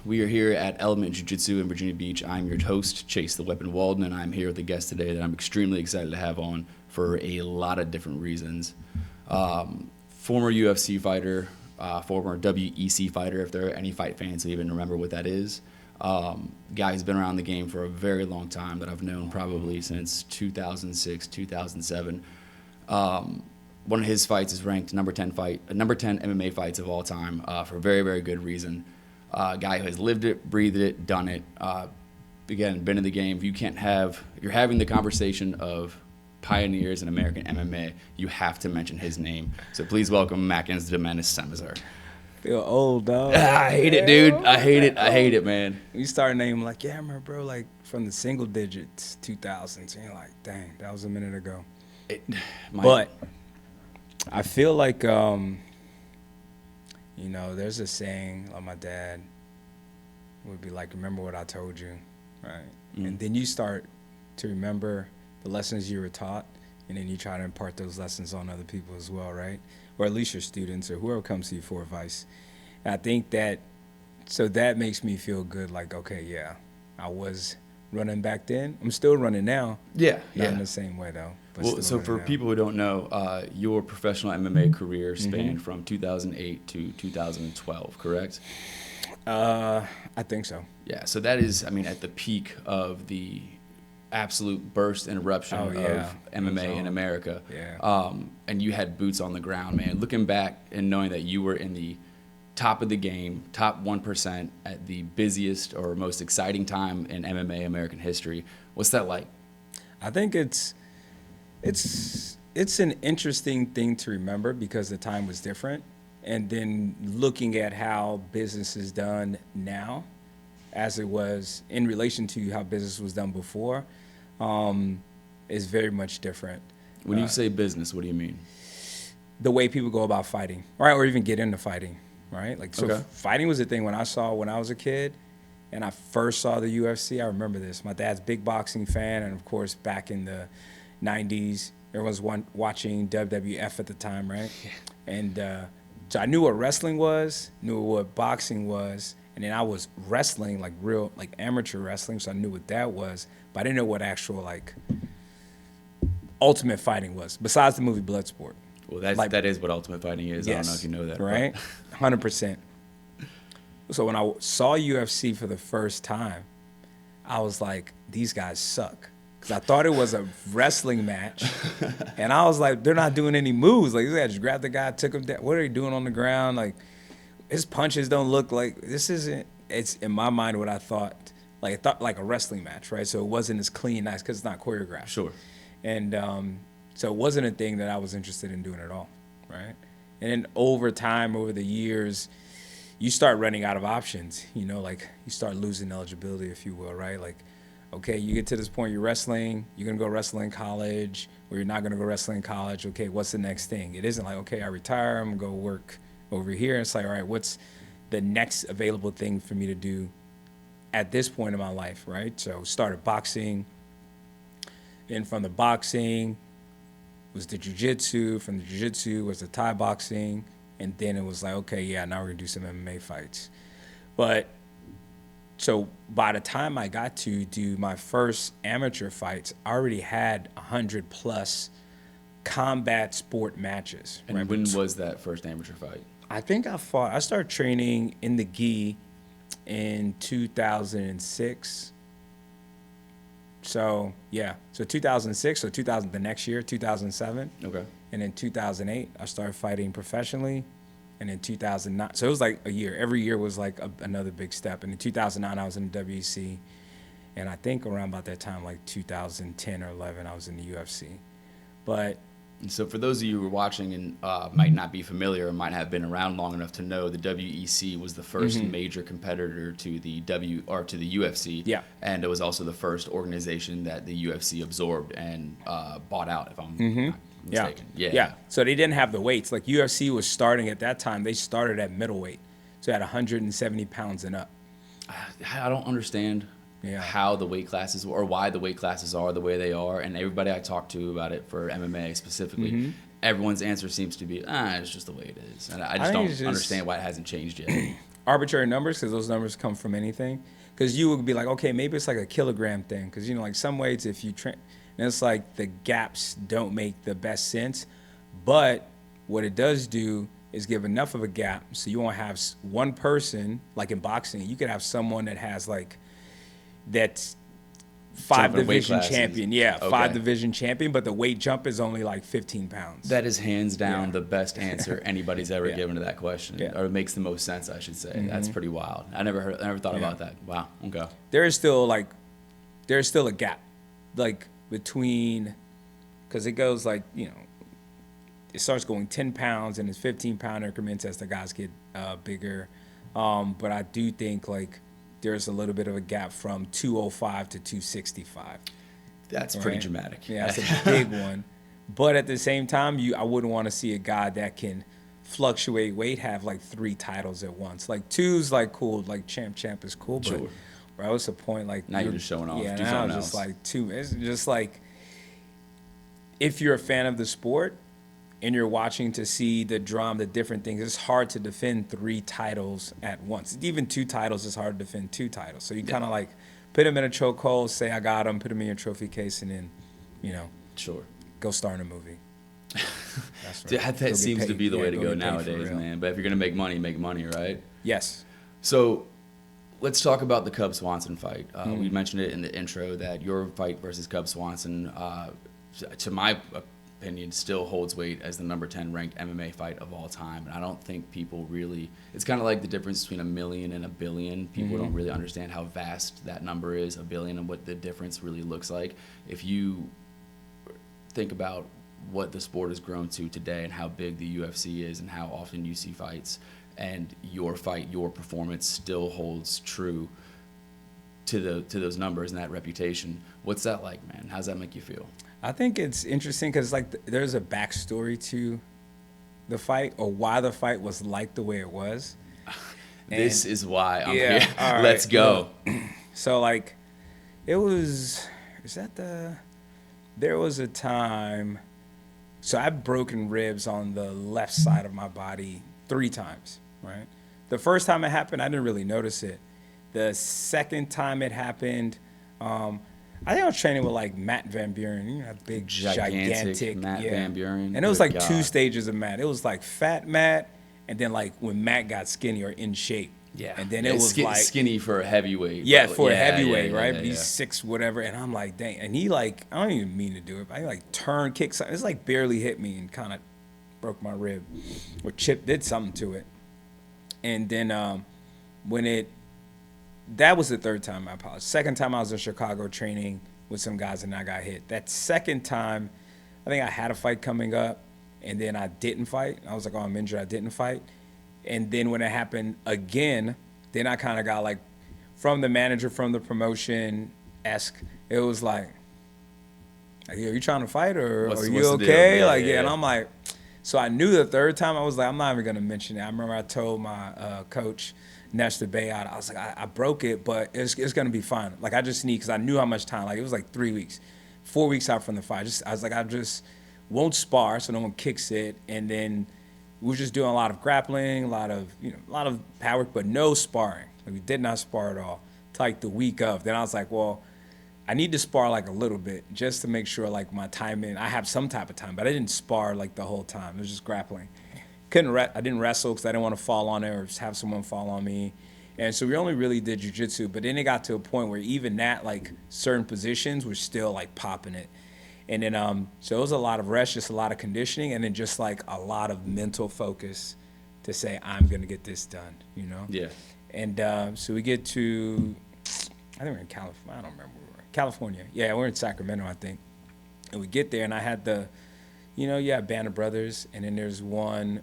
We are here at Element Jiu-Jitsu in Virginia Beach. I'm your host, Chase the Weapon Walden, and I'm here with a guest today that I'm extremely excited to have on for a lot of different reasons. Former UFC fighter, former WEC fighter, if there are any fight fans who even remember what that is. Guy who's been around the game for a very long time that I've known probably since 2006, 2007. One of his fights is ranked number 10 MMA fights of all time for a very, very good reason. Guy who has lived it, breathed it, done it. Again, been in the game. If you're having the conversation of pioneers in American MMA, you have to mention his name. So please welcome Mackenz the Menace Semizer. Feel old, dog. I hate it, dude. I hate it, man. You start naming like, yeah, I remember, bro, like from the single digits, 2000s. And you're like, dang, that was a minute ago. But I feel like, there's a saying like my dad would be like, remember what I told you, right? Mm-hmm. And then you start to remember the lessons you were taught, and then you try to impart those lessons on other people as well, right? Or at least your students or whoever comes to you for advice. And I think that makes me feel good, like, okay, yeah, I was running back then. I'm still running now. Yeah. Not in the same way, though. Well, so for people who don't know, your professional MMA career spanned from 2008 to 2012, correct? I think so. Yeah, so that is, at the peak of the absolute burst and eruption of MMA in America. Yeah. And you had boots on the ground, man. Looking back and knowing that you were in the top of the game, top 1% at the busiest or most exciting time in MMA American history, what's that like? I think it's an interesting thing to remember because the time was different. And then looking at how business is done now as it was in relation to how business was done before is very much different. When you say business, what do you mean? The way people go about fighting, right? Or even get into fighting, right? Like, so Fighting was a thing when I was a kid and I first saw the UFC. I remember this. My dad's a big boxing fan. And of course, back in the 90s, everyone was watching WWF at the time, right? Yeah. And so I knew what wrestling was, knew what boxing was, and then I was wrestling, like real, like amateur wrestling, so I knew what that was, but I didn't know what actual, like, ultimate fighting was, besides the movie Bloodsport. Well, that is what ultimate fighting is. Yes, I don't know if you know that. Right? 100%. So when I saw UFC for the first time, I was like, these guys suck. Because I thought it was a wrestling match, and I was like, they're not doing any moves. Like, these guys just grabbed the guy, took him down. What are they doing on the ground? Like, his punches don't look like, this isn't, it's in my mind what I thought, like a wrestling match, right? So it wasn't as clean, nice, because it's not choreographed. Sure. And so it wasn't a thing that I was interested in doing at all, right? And then over time, over the years, you start running out of options, like you start losing eligibility, if you will, right? Like, okay, you get to this point, you're wrestling, you're going to go wrestle in college, or you're not going to go wrestle in college. Okay, what's the next thing? It isn't like, okay, I retire, I'm going to go work over here. It's like, all right, what's the next available thing for me to do at this point in my life, right? So started boxing. Then from the boxing was the jiu-jitsu. From the jiu-jitsu was the Thai boxing. And then it was like, okay, yeah, now we're going to do some MMA fights. But so by the time I got to do my first amateur fights, I already had 100+ combat sport matches. And right? When was that first amateur fight? I think I started training in the gi in 2006. So, yeah. So 2006, so the next year, 2007. Okay. And in 2008, I started fighting professionally. And in 2009, so it was like a year. Every year was like another big step. And in 2009, I was in the WEC. And I think around about that time, like 2010 or 11, I was in the UFC. But and so for those of you who are watching and might not be familiar or might have been around long enough to know, the WEC was the first major competitor to the UFC. Yeah. And it was also the first organization that the UFC absorbed and bought out, if I'm not mistaken. Yeah. So they didn't have the weights. Like UFC was starting at that time, they started at middleweight. So at 170 pounds and up. I don't understand how the weight classes or why the weight classes are the way they are. And everybody I talk to about it for MMA specifically, everyone's answer seems to be, it's just the way it is. And I just don't understand why it hasn't changed yet. arbitrary numbers because those numbers come from anything. Because you would be like, okay, maybe it's like a kilogram thing. Because, like some weights, if you train, and it's like the gaps don't make the best sense. But what it does do is give enough of a gap so you won't have one person, like in boxing, you could have someone that has like, that's 5 division champion. Yeah, okay. 5 division champion, but the weight jump is only like 15 pounds. That is hands down the best answer anybody's ever given to that question. Or it makes the most sense, I should say. That's pretty wild. I never thought about that. Wow. Okay. There's still a gap, like between, because it goes like, it starts going 10 pounds and it's 15-pound increments as the guys get bigger. But I do think like there's a little bit of a gap from 205 to 265. That's pretty dramatic. Yeah, that's a big one. But at the same time, I wouldn't want to see a guy that can fluctuate weight have like 3 titles at once. Like 2's like cool, like champ is cool, but bro, what's the point? Like now you're just showing off. Yeah, now it's just like 2. It's just like if you're a fan of the sport and you're watching to see the drama, the different things, it's hard to defend 3 titles at once. Even 2 titles, it's hard to defend 2 titles. So you kind of like put them in a chokehold, say I got them, put them in your trophy case, and then, go star in a movie. That's right. That seems to be the way to go nowadays, man. But if you're going to make money, right? Yes. So let's talk about the Cub Swanson fight. We mentioned it in the intro that your fight versus Cub Swanson, to my opinion, still holds weight as the number 10 ranked MMA fight of all time. And I don't think people really, it's kind of like the difference between 1 million and 1 billion. People don't really understand how vast that number is, 1 billion, and what the difference really looks like. If you think about what the sport has grown to today and how big the UFC is and how often you see fights, and your fight, your performance still holds true to those numbers and that reputation. What's that like, man? How's that make you feel? I think it's interesting because like there's a backstory to the fight or why the fight was like the way it was. This is why I'm here. Right. Let's go. So like there was a time, so I've broken ribs on the left side of my body 3 times, right? The first time it happened, I didn't really notice it. The second time it happened, I think I was training with like Matt Van Buren, big, gigantic Matt Van Buren. And it was like 2 stages of Matt. It was like fat Matt, and then like when Matt got skinny or in shape. Yeah. And then it was like skinny for a heavyweight. Yeah, for a heavyweight, right? But he's 6 whatever, and I'm like, dang. And he like, I don't even mean to do it, but I like turned, kicked something. It's like barely hit me and kind of broke my rib, or Chip did something to it. And then that was the 3rd time, I apologize. Second time I was in Chicago training with some guys and I got hit. That second time, I think I had a fight coming up and then I didn't fight. I was like, oh, I'm injured, I didn't fight. And then when it happened again, then I kind of got like, from the manager, from the promotion-esque, it was like, are you trying to fight or are you okay? And I'm like, so I knew the 3rd time, I was like, I'm not even gonna mention it. I remember I told my coach, Nestor Bayard, I was like, I broke it, but it's gonna be fine. Like I just need, because I knew how much time, like it was like 3 weeks, 4 weeks out from the fight. I was like, I just won't spar so no one kicks it. And then we were just doing a lot of grappling, a lot of power, but no sparring. Like, we did not spar at all. Till like the week of. Then I was like, well, I need to spar like a little bit just to make sure like my timing, I have some type of time, but I didn't spar like the whole time. It was just grappling. I didn't wrestle because I didn't want to fall on it or just have someone fall on me. And so we only really did jiu-jitsu, but then it got to a point where even that, like certain positions were still like popping it. And then, so it was a lot of rest, just a lot of conditioning, and then just like a lot of mental focus to say, I'm going to get this done, Yeah. And so we get to, I think we're in California. I don't remember where we were. California. Yeah, we're in Sacramento, I think. And we get there, and I had the, Band of Brothers, and then there's one,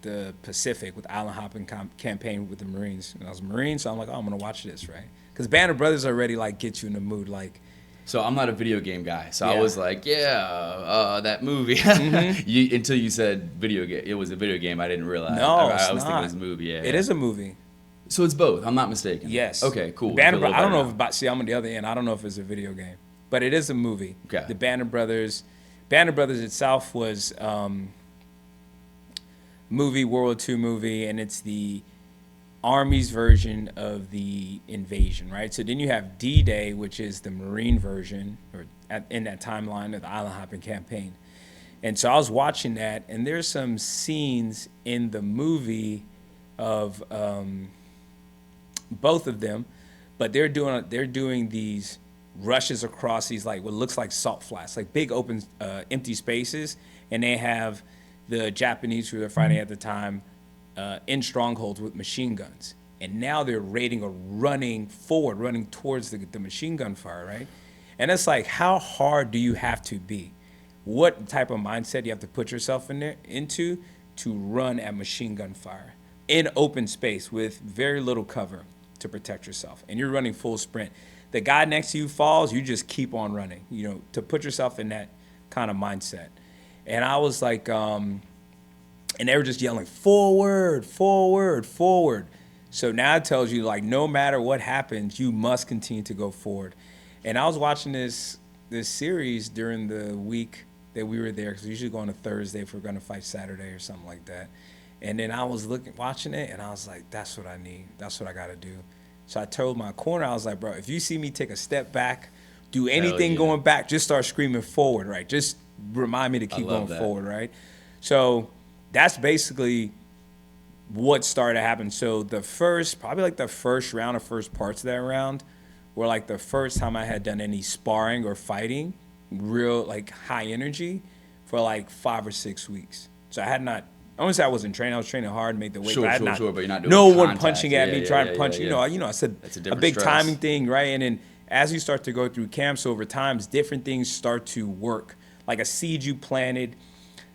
the Pacific with Island Hopping campaign with the Marines. And I was a Marine, so I'm like, oh, I'm going to watch this, right? Because Band of Brothers already, like, get you in the mood, like. So I'm not a video game guy, so I was like, that movie. Until you said video game. It was a video game, I didn't realize. No, I was thinking it was a movie, It is a movie. So it's both, I'm not mistaken. Yes. Okay, cool. Band of Brothers, I don't know if, see, I'm on the other end. I don't know if it's a video game. But it is a movie. Okay. The Band of Brothers itself was movie, World War II movie, and it's the Army's version of the invasion, right? So then you have D-Day, which is the Marine version, or in that timeline of the island hopping campaign. And so I was watching that, and there's some scenes in the movie of both of them, but they're doing these rushes across these like what looks like salt flats, like big open empty spaces, and they have the Japanese who they're fighting at the time in strongholds with machine guns, and now they're raiding or running towards the machine gun fire, right? And it's like, how hard do you have to be? What type of mindset you have to put yourself into to run at machine gun fire in open space with very little cover to protect yourself, and you're running full sprint. The guy next to you falls, you just keep on running, to put yourself in that kind of mindset. And I was like, and they were just yelling, forward, forward, forward. So now it tells you, like, no matter what happens, you must continue to go forward. And I was watching this series during the week that we were there, because we usually go on a Thursday if we're going to fight Saturday or something like that. And then I was watching it, and I was like, that's what I need. That's what I got to do. So I told my corner, I was like, bro, if you see me take a step back, do anything going back, just start screaming forward, right? Just remind me to keep going forward, right? So that's basically what started to happen. So probably like the first round or first parts of that round were like the first time I had done any sparring or fighting, real like high energy, for like 5 or 6 weeks. So I wouldn't say I wasn't training. I was training hard, made the weight. But you're not doing no contact. one punching at me, trying to punch. Yeah. I said That's a big stress. timing thing, right? And then as you start to go through camps over time, different things start to work. Like a seed you planted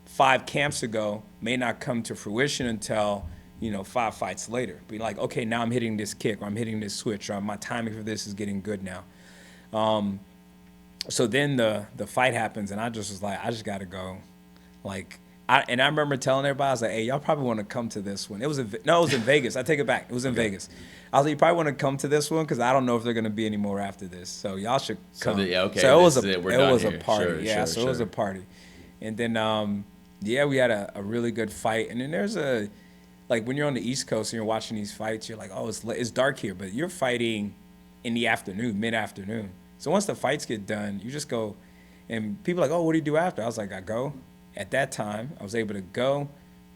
5 camps ago may not come to fruition until 5 fights later. Be like, okay, now I'm hitting this kick, or I'm hitting this switch, or my timing for this is getting good now. So then the fight happens, and I just was like, I just got to go. I remember telling everybody, I was like, hey, y'all probably want to come to this one. It was in Vegas. I take it back. It was in Vegas. I was like, you probably want to come to this one because I don't know if they're going to be any more after this. So y'all should come. So it was a party. It was a party. And then, we had a really good fight. And then there's when you're on the East Coast and you're watching these fights, you're like, oh, it's dark here. But you're fighting in the afternoon, mid-afternoon. So once the fights get done, you just go. And people are like, oh, what do you do after? I was like, I go. At that time, I was able to go,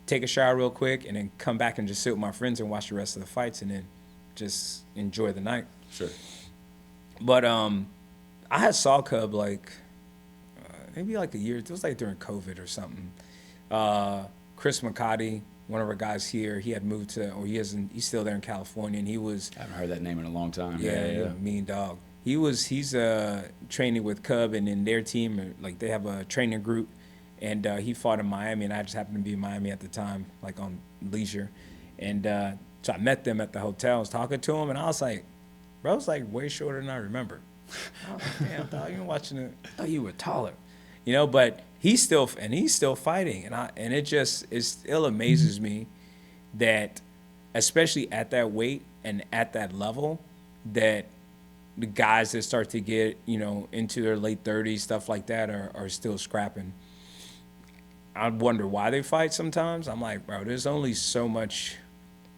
take a shower real quick, and then come back and just sit with my friends and watch the rest of the fights, and then just enjoy the night. Sure. But I had saw Cub maybe like a year. It was like during COVID or something. Chris McCarty, one of our guys here, he had moved he's still there in California, and he was. I haven't heard that name in a long time. Yeah. Mean dog. He's training with Cub, and in their team, they have a training group. And he fought in Miami, and I just happened to be in Miami at the time, on leisure. And so I met them at the hotel. I was talking to him, and I was like, bro's way shorter than I remember. I was like, damn, dog, you were watching it. I thought you were taller. But he's still fighting. And it still amazes me that, especially at that weight and at that level, that the guys that start to get, into their late 30s, stuff like that, are still scrapping. I wonder why they fight sometimes. I'm like, bro, there's only so much.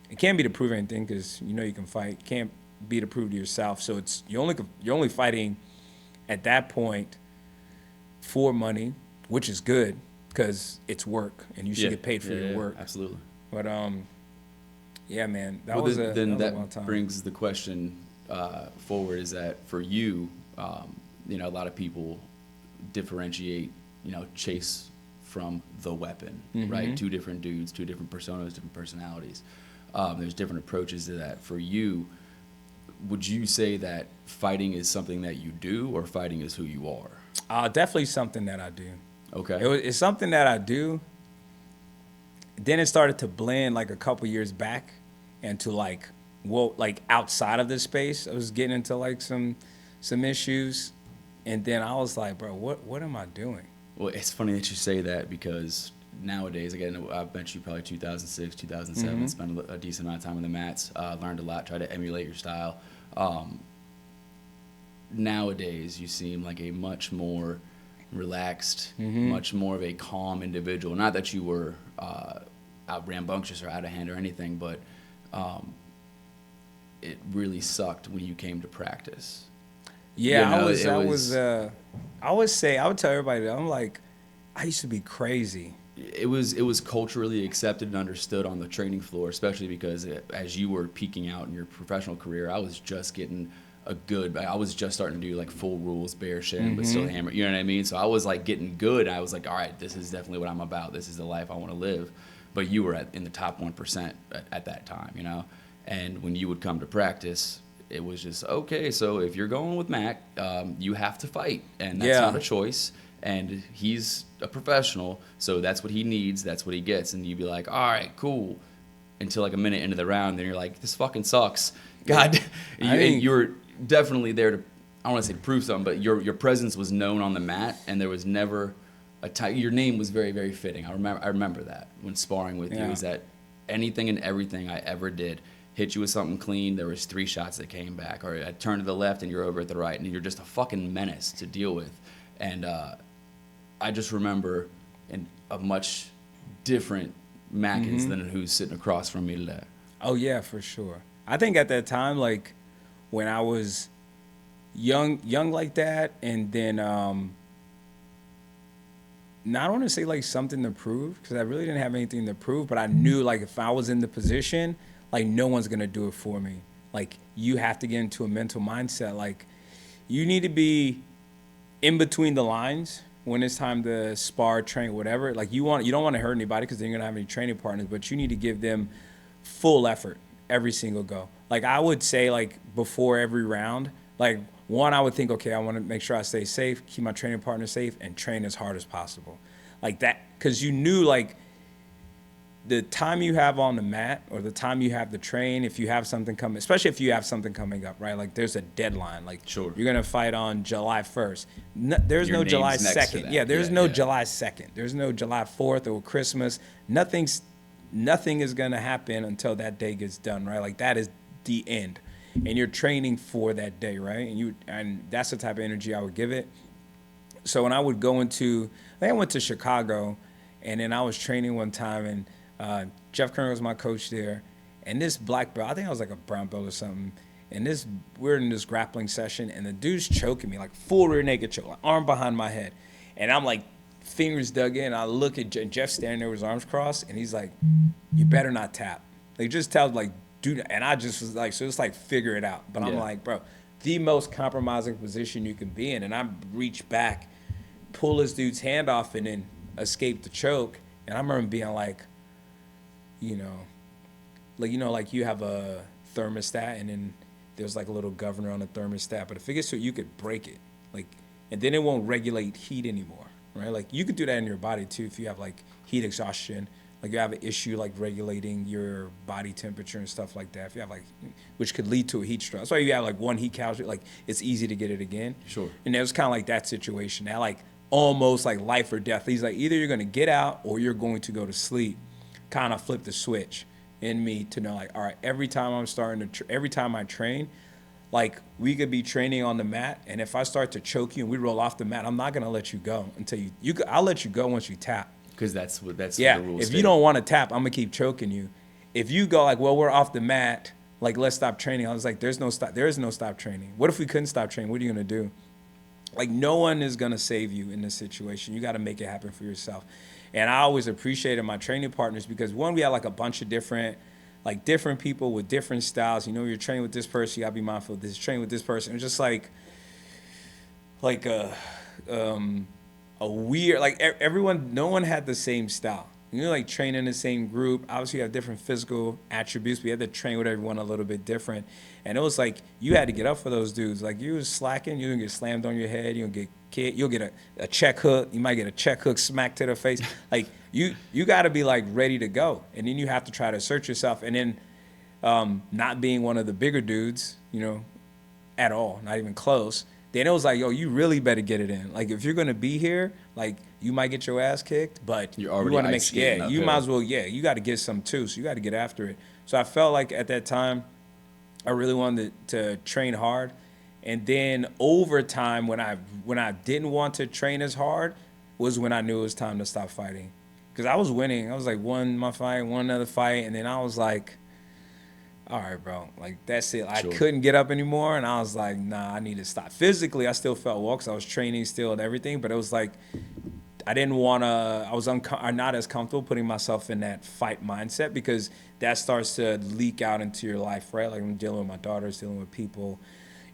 It can't be to prove anything because you can fight. It can't be to prove to yourself. So you're only fighting at that point for money, which is good because it's work and you should get paid for your work. Absolutely. But man, that was a long time. Brings the question forward is that for you, a lot of people differentiate, Chase from the weapon, right? 2 different dudes, 2 different personas, different personalities. There's different approaches to that. For you, would you say that fighting is something that you do, or fighting is who you are? Definitely something that I do. Okay. It's something that I do. Then it started to blend a couple years back into outside of this space. I was getting into some issues, and then I was like, bro, what am I doing? Well, it's funny that you say that because nowadays, again, I bet you probably 2006, 2007, spent a decent amount of time on the mats, learned a lot, tried to emulate your style. Nowadays, you seem like a much more relaxed, much more of a calm individual. Not that you were out rambunctious or out of hand or anything, but it really sucked when you came to practice. Yeah, You know, I would say, I would tell everybody that I'm like, I used to be crazy. it was culturally accepted and understood on the training floor, especially because as you were peaking out in your professional career, I was just getting I was just starting to do like full rules, bear shin, but still hammer. You know what I mean? So I was like getting good. I was like, all right, this is definitely what I'm about. This is the life I want to live. But you were in the top 1% at that time, you know? And when you would come to practice, it was just, okay, so if you're going with Mac, you have to fight. And that's not a choice. And he's a professional, so that's what he needs. That's what he gets. And you'd be like, all right, cool. Until like a minute into the round, then you're like, this fucking sucks. God, you were definitely there to, I don't want to say prove something, but your presence was known on the mat, and there was never your name was very, very fitting. I remember that when sparring with you, is that anything and everything I ever did, hit you with something clean, there was 3 shots that came back, or I turned to the left and you're over at the right, and you're just a fucking menace to deal with. And I just remember a much different Mackenz than who's sitting across from me today. Oh yeah, for sure. I think at that time, like when I was young like that, and then not want to say like something to prove, because I really didn't have anything to prove, but I knew like if I was in the position, like no one's gonna do it for me. Like you have to get into a mental mindset. Like you need to be in between the lines when it's time to spar, train, whatever. Like you don't want to hurt anybody because then you're gonna have any training partners, but you need to give them full effort every single go. Like I would say, like before every round, like one, I would think, okay, I want to make sure I stay safe, keep my training partner safe, and train as hard as possible. Like that, because you knew like the time you have on the mat or the time you have to train, if you have something coming, especially if you have something coming up, right? Like there's a deadline. Like you're going to fight on July 1st. There's no July 2nd. Yeah, there's no July 2nd. There's no July 4th or Christmas. Nothing is going to happen until that day gets done, right? Like that is the end. And you're training for that day, right? And that's the type of energy I would give it. So when I would go into, I think I went to Chicago, and then I was training one time, and Jeff Kerner was my coach there, and this black belt, I think I was like a brown belt or something, and we're in this grappling session, and the dude's choking me, like full rear naked choke, like arm behind my head, and I'm like fingers dug in. I look at Jeff standing there with his arms crossed, and he's like, "You better not tap." Like just tells like, dude, and I just was like, so it's like figure it out. But I'm like, bro, the most compromising position you can be in, and I reach back, pull this dude's hand off, and then escape the choke. And I remember being like, like you have a thermostat, and then there's like a little governor on the thermostat. But if it gets to it, you could break it, like, and then it won't regulate heat anymore, right? Like you could do that in your body too if you have like heat exhaustion. Like you have an issue like regulating your body temperature and stuff like that. If you have like, which could lead to a heat stroke. That's why you have like one heat calorie, like it's easy to get it again. Sure. And it was kind of like that situation. That like almost like life or death. He's like, either you're going to get out or you're going to go to sleep. Kind of flip the switch in me to know like, all right, every time every time I train, like we could be training on the mat, and if I start to choke you and we roll off the mat, I'm not going to let you go until I'll let you go once you tap. Because that's what the rules if state. You don't want to tap, I'm gonna keep choking you. If you go like, well, we're off the mat, like let's stop training. I was like, there is no stop training. What if we couldn't stop training? What are you gonna do? Like no one is gonna save you in this situation. You got to make it happen for yourself. And I always appreciated my training partners because one, we had like a bunch of different people with different styles. You're training with this person, you gotta be mindful of this. Training with this person, it's just like a weird, like everyone, no one had the same style. Like training in the same group. Obviously, you have different physical attributes. We had to train with everyone a little bit different. And it was like, you had to get up for those dudes. Like you was slacking, you're gonna get slammed on your head, you'll get kicked, you'll get a check hook, you might get a check hook smack to the face. Like you gotta be like ready to go. And then you have to try to assert yourself. And then not being one of the bigger dudes, at all, not even close. Then it was like, yo, you really better get it in. Like, if you're going to be here, like, you might get your ass kicked, but you want to make you might as well, you got to get some too. So you got to get after it. So I felt like at that time, I really wanted to train hard. And then over time, when I didn't want to train as hard, was when I knew it was time to stop fighting. Because I was winning. I was like, won my fight, won another fight. And then I was like, all right, bro, like that's it. I Sure. couldn't get up anymore, and I was like, nah, I need to stop. Physically, I still felt well because I was training still and everything, but it was like I didn't want to. I was not as comfortable putting myself in that fight mindset because that starts to leak out into your life, right? Like I'm dealing with my daughters, dealing with people.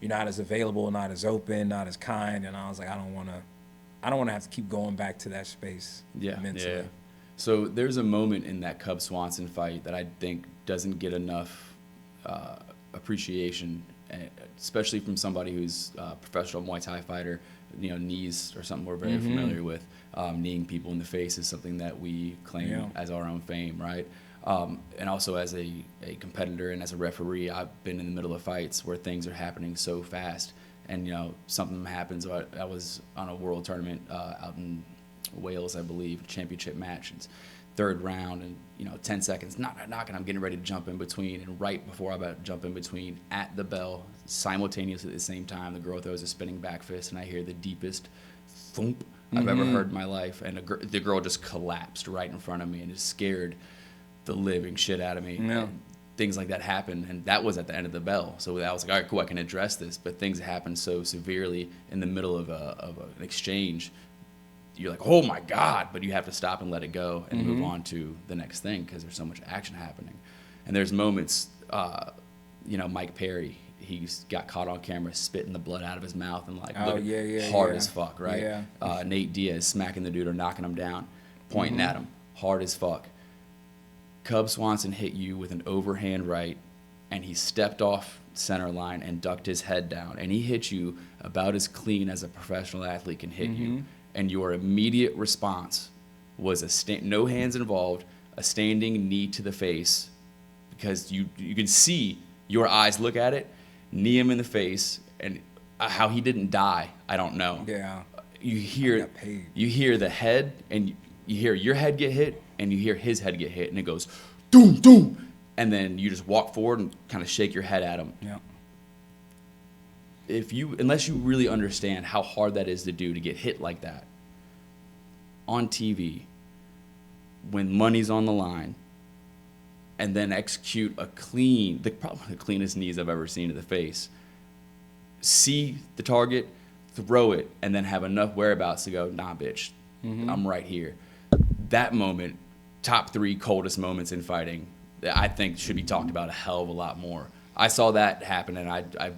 You're not as available, not as open, not as kind, and I was like, I don't want to have to keep going back to that space. Mentally. Yeah. So there's a moment in that Cub Swanson fight that I think doesn't get enough appreciation, especially from somebody who's a professional Muay Thai fighter. Knees are something we're very familiar with. Kneeing people in the face is something that we claim as our own fame, right? And also as a competitor and as a referee, I've been in the middle of fights where things are happening so fast, and something happens. I was on a world tournament out in Wales, I believe, championship match. It's third round, and 10 seconds, knocking. I'm getting ready to jump in between, and right before I'm about to jump in between, at the bell, simultaneously at the same time, the girl throws a spinning back fist, and I hear the deepest thump I've ever heard in my life, and the girl just collapsed right in front of me, and it scared the living shit out of me. Yeah. And things like that happen, and that was at the end of the bell. So I was like, all right, cool, I can address this. But things happen so severely in the middle of an exchange. You're like, oh my God, but you have to stop and let it go and move on to the next thing because there's so much action happening. And there's moments, Mike Perry, he's got caught on camera spitting the blood out of his mouth and hard as fuck, right? Yeah. Nate Diaz smacking the dude or knocking him down, pointing at him, hard as fuck. Cub Swanson hit you with an overhand right, and he stepped off center line and ducked his head down, and he hit you about as clean as a professional athlete can hit you. And your immediate response was no hands involved, a standing knee to the face, because you can see your eyes look at it, knee him in the face, and how he didn't die, I don't know. Yeah. You hear the head, and you hear your head get hit, and you hear his head get hit, and it goes, doom, doom, and then you just walk forward and kind of shake your head at him. Yeah. Unless you really understand how hard that is to do to get hit like that on TV when money's on the line, and then execute probably the cleanest knees I've ever seen to the face, see the target, throw it, and then have enough whereabouts to go, nah, bitch, I'm right here. That moment, top 3 coldest moments in fighting, I think should be talked about a hell of a lot more. I saw that happen, and I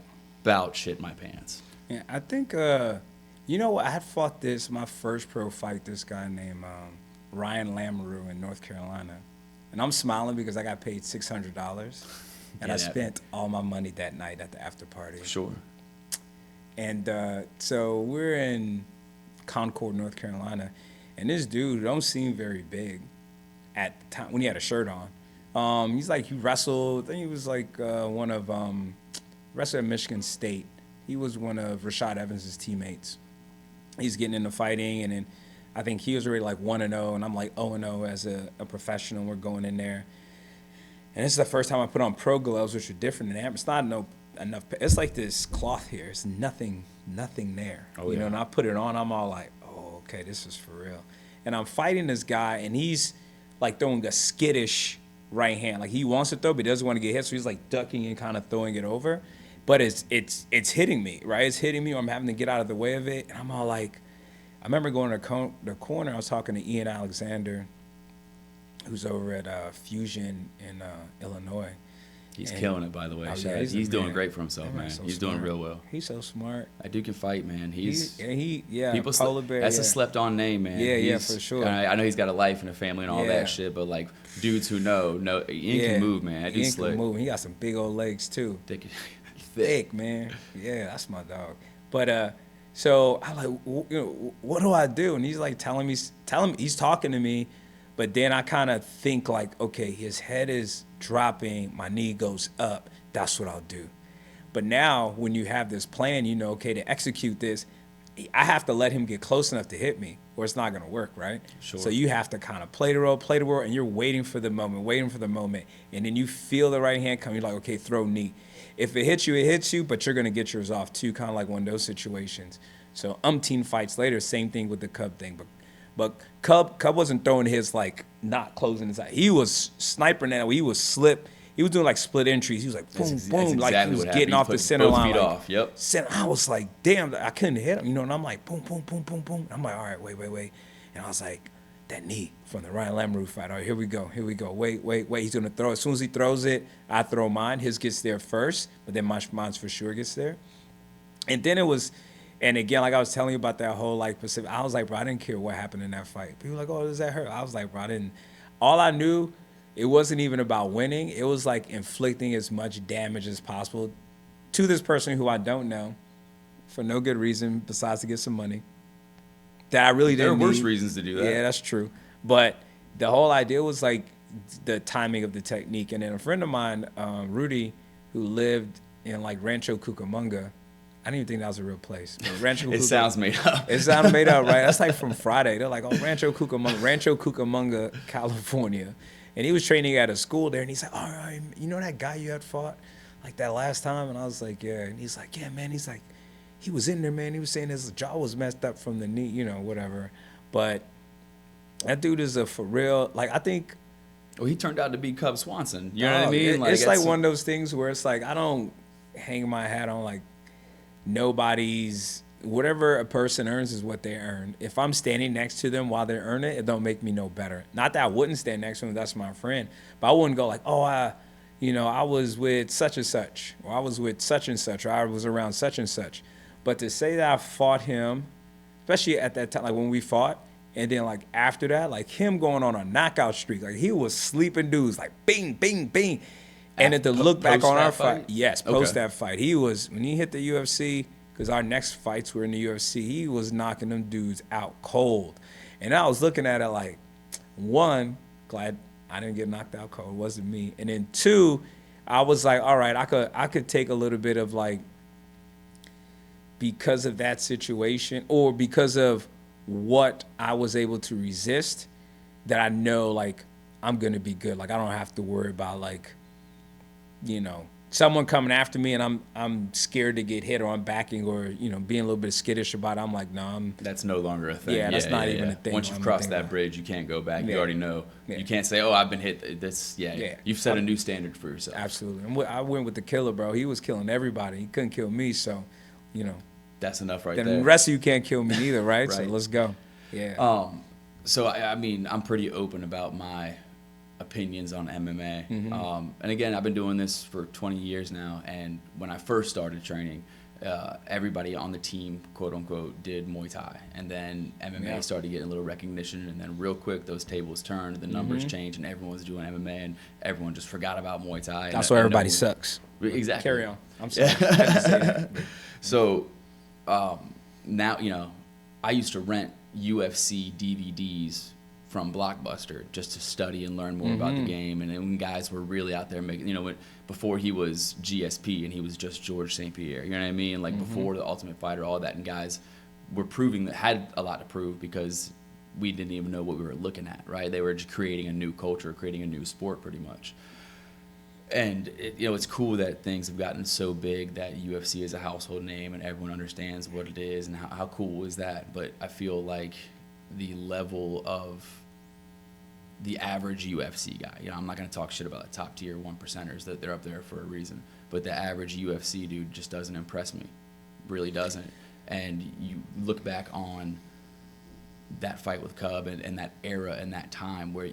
about shit my pants. Yeah, I think, I had fought my first pro fight, this guy named Ryan Lamoureux in North Carolina. And I'm smiling because I got paid $600, and I spent all my money that night at the after party. Sure. And so we're in Concord, North Carolina, and this dude don't seem very big at the time when he had a shirt on. He wrestled. I think he was like wrestled at Michigan State. He was one of Rashad Evans' teammates. He's getting into fighting, and then I think he was already like 1-0, and I'm like 0-0 as a professional. We're going in there, and this is the first time I put on pro gloves, which are different than It's not enough. It's like this cloth here. It's nothing there. And I put it on. I'm all like, oh, okay, this is for real. And I'm fighting this guy, and he's like throwing a skittish right hand. Like he wants to throw, but he doesn't want to get hit, so he's like ducking and kind of throwing it over. But it's hitting me, right? It's hitting me, or I'm having to get out of the way of it. And I'm all like, I remember going to the corner. I was talking to Ian Alexander, who's over at Fusion in Illinois. He's killing it, by the way. He's doing great for himself, man. So he's smart. doing real well. He's so smart. That dude can fight, man. Polar bear. That's a slept-on name, man. Yeah, for sure. I know he's got a life and a family and all that shit, but like dudes who know, Ian can move, man. That dude's slick. Ian can move. He got some big old legs too. Thick, man. Yeah, that's my dog. But so I'm like, what do I do? And he's like telling me, he's talking to me, but then I kind of think like, okay, his head is dropping, my knee goes up. That's what I'll do. But now when you have this plan, okay, to execute this, I have to let him get close enough to hit me, or it's not going to work, right? Sure. So you have to kind of play the role, and you're waiting for the moment, and then you feel the right hand come. You're like, okay, throw knee. If it hits you, but you're going to get yours off too, kind of like one of those situations. So umpteen fights later, same thing with the Cub thing. But Cub wasn't throwing his, like, not closing his eye. He was sniping that. He was slip. he was doing like split entries. He was like boom, That's boom, exactly like he was what getting happened. off He the put center both line. feet Like, off. Yep. I was like, damn, I couldn't hit him, you know. And I'm like, boom, boom, boom, boom, boom. I'm like, all right, wait. And I was like, that knee from the Ryan Lamoureux fight. All right, here we go. Wait. He's gonna throw. As soon as he throws it, I throw mine. His gets there first, but then mine's for sure gets there. And then it was, and again, like I was telling you about that whole like Pacific. I was like, bro, I didn't care what happened in that fight. People were like, oh, does that hurt? I was like, bro, I didn't. All I knew, it wasn't even about winning. It was like inflicting as much damage as possible to this person who I don't know, for no good reason besides to get some money. That I really didn't. There are worse reasons to do that. Yeah, that's true. But the whole idea was like the timing of the technique. And then a friend of mine, Rudy, who lived in like Rancho Cucamonga. I didn't even think that was a real place. But Rancho It sounds made up. It sounded made up, right? That's like from Friday. They're like, oh, Rancho Cucamonga, California. And he was training at a school there, and he's like, all right, you know that guy you had fought like that last time? And I was like, yeah. And he's like, yeah, man. He's like, he was in there, man. He was saying his jaw was messed up from the knee, you know, whatever. But that dude is a for real, like, I think. Well, he turned out to be Cub Swanson. You know what I mean? It's like one of those things where it's like, I don't hang my hat on like nobody's, whatever a person earns is what they earn. If I'm standing next to them while they're earning it, it don't make me no better. Not that I wouldn't stand next to them, that's my friend. But I wouldn't go like, oh, I was with such and such, or I was with such and such, or I was around such and such. But to say that I fought him, especially at that time, like when we fought, and then like after that, like him going on a knockout streak, like he was sleeping dudes, like bing, bing, bing. And then to look back on our fight, yes, post that fight, he was, when he hit the UFC, because our next fights were in the UFC, he was knocking them dudes out cold. And I was looking at it like, one, glad I didn't get knocked out cold, it wasn't me. And then two, I was like, all right, I could take a little bit of like, because of that situation or because of what I was able to resist, that I know like I'm gonna be good. Like I don't have to worry about like, you know, someone coming after me and I'm scared to get hit or I'm backing or, you know, being a little bit skittish about it. I'm like, no, that's no longer a thing. Yeah, that's not even a thing. Once you've crossed that bridge, you can't go back. You already know. You can't say, oh, I've been hit. You've set a new standard for yourself. Absolutely. And I went with the killer, bro. He was killing everybody. He couldn't kill me, so, you know. That's enough right then there. The rest of you can't kill me neither, right? So let's go. Yeah. So, I mean, I'm pretty open about my opinions on MMA. Mm-hmm. And again, I've been doing this for 20 years now. And when I first started training, everybody on the team, quote unquote, did Muay Thai. And then MMA started getting a little recognition. And then real quick, those tables turned, the numbers changed, and everyone was doing MMA. And everyone just forgot about Muay Thai. That's why everybody sucks. Exactly. Carry on. I'm sorry. I had to say that. So now, you know, I used to rent UFC DVDs from Blockbuster just to study and learn more about the game. And then when guys were really out there making, you know, before he was GSP and he was just George St. Pierre, you know what I mean? Like before the Ultimate Fighter, all that, and guys were proving that had a lot to prove because we didn't even know what we were looking at, right? They were just creating a new culture, creating a new sport pretty much. And, you know, it's cool that things have gotten so big that UFC is a household name and everyone understands what it is and how cool is that. But I feel like the level of the average UFC guy, you know, I'm not going to talk shit about the top tier 1%ers, that they're up there for a reason. But the average UFC dude just doesn't impress me, really doesn't. And you look back on that fight with Cub and that era and that time where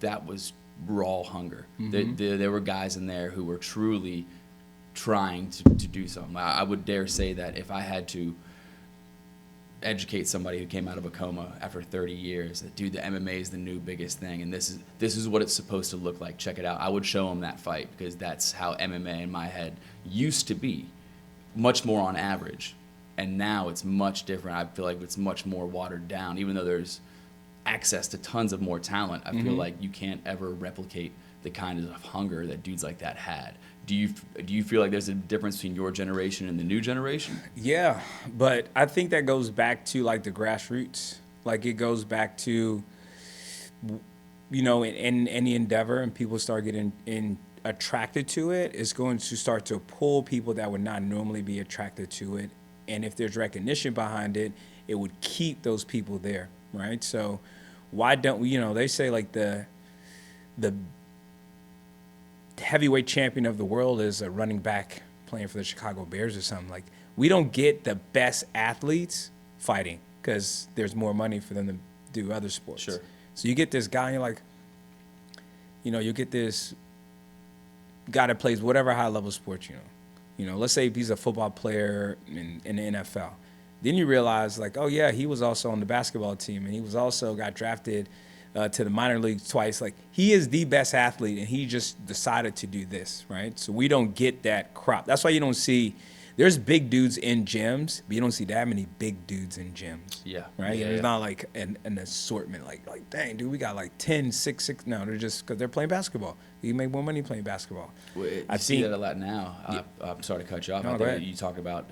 that was raw hunger. There were guys in there who were truly trying to do something. I would dare say that if I had to educate somebody who came out of a coma after 30 years, that dude, the MMA is the new biggest thing, and this is what it's supposed to look like. Check it out. I would show them that fight because that's how MMA in my head used to be, much more on average, and now it's much different. I feel like it's much more watered down, even though there's access to tons of more talent. I feel like you can't ever replicate the kind of hunger that dudes like that had. Do you feel like there's a difference between your generation and the new generation? Yeah, but I think that goes back to like the grassroots. Like it goes back to, you know, in any endeavor, and people start getting attracted to it, it's going to start to pull people that would not normally be attracted to it. And if there's recognition behind it, it would keep those people there, right? So why don't we, you know, they say like the heavyweight champion of the world is a running back playing for the Chicago Bears or something. Like, we don't get the best athletes fighting because there's more money for them to do other sports. Sure. So you get this guy, and you're like, you get this guy that plays whatever high-level sport, let's say he's a football player in the NFL. Then you realize, like, oh, yeah, he was also on the basketball team, and he was also got drafted to the minor leagues twice. Like, he is the best athlete, and he just decided to do this, right? So we don't get that crop. That's why you don't see – there's big dudes in gyms, but you don't see that many big dudes in gyms. Yeah. Right? Yeah, There's not like an assortment, like, dang, dude, we got like 10, 6. No, they're just because they're playing basketball. You make more money playing basketball. Well, I see that a lot now. I'm sorry to cut you off. No, I go think ahead. you talk about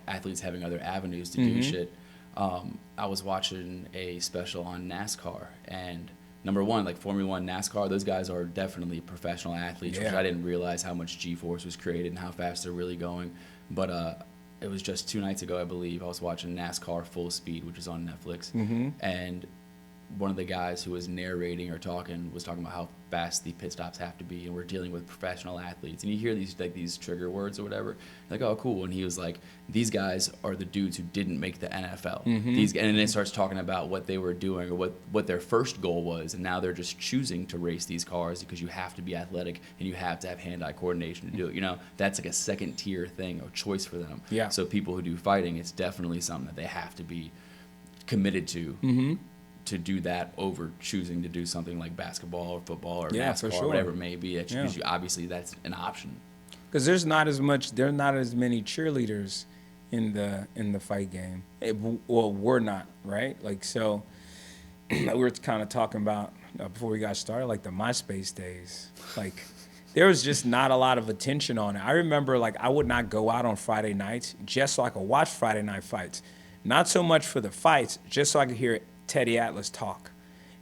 athletes having other avenues to do shit. I was watching a special on NASCAR, and number one, like Formula One, NASCAR, those guys are definitely professional athletes, which I didn't realize how much G-force was created and how fast they're really going. But it was just 2 nights ago, I believe, I was watching NASCAR Full Speed, which is on Netflix, and one of the guys who was narrating or was talking about how fast the pit stops have to be, and we're dealing with professional athletes. And you hear these trigger words or whatever, like, oh, cool. And he was like, these guys are the dudes who didn't make the NFL. And then it starts talking about what they were doing or what their first goal was, and now they're just choosing to race these cars because you have to be athletic and you have to have hand-eye coordination to do it. That's like a second-tier thing or choice for them. Yeah. So people who do fighting, it's definitely something that they have to be committed to. To do that over choosing to do something like basketball or football or NASCAR, for sure. whatever it may be. Because obviously that's an option. Because there are not as many cheerleaders in the fight game. We're not, right? Like, so we were kind of talking about before we got started, like the MySpace days. Like, there was just not a lot of attention on it. I remember, like, I would not go out on Friday nights just so I could watch Friday night fights. Not so much for the fights, just so I could hear Teddy Atlas talk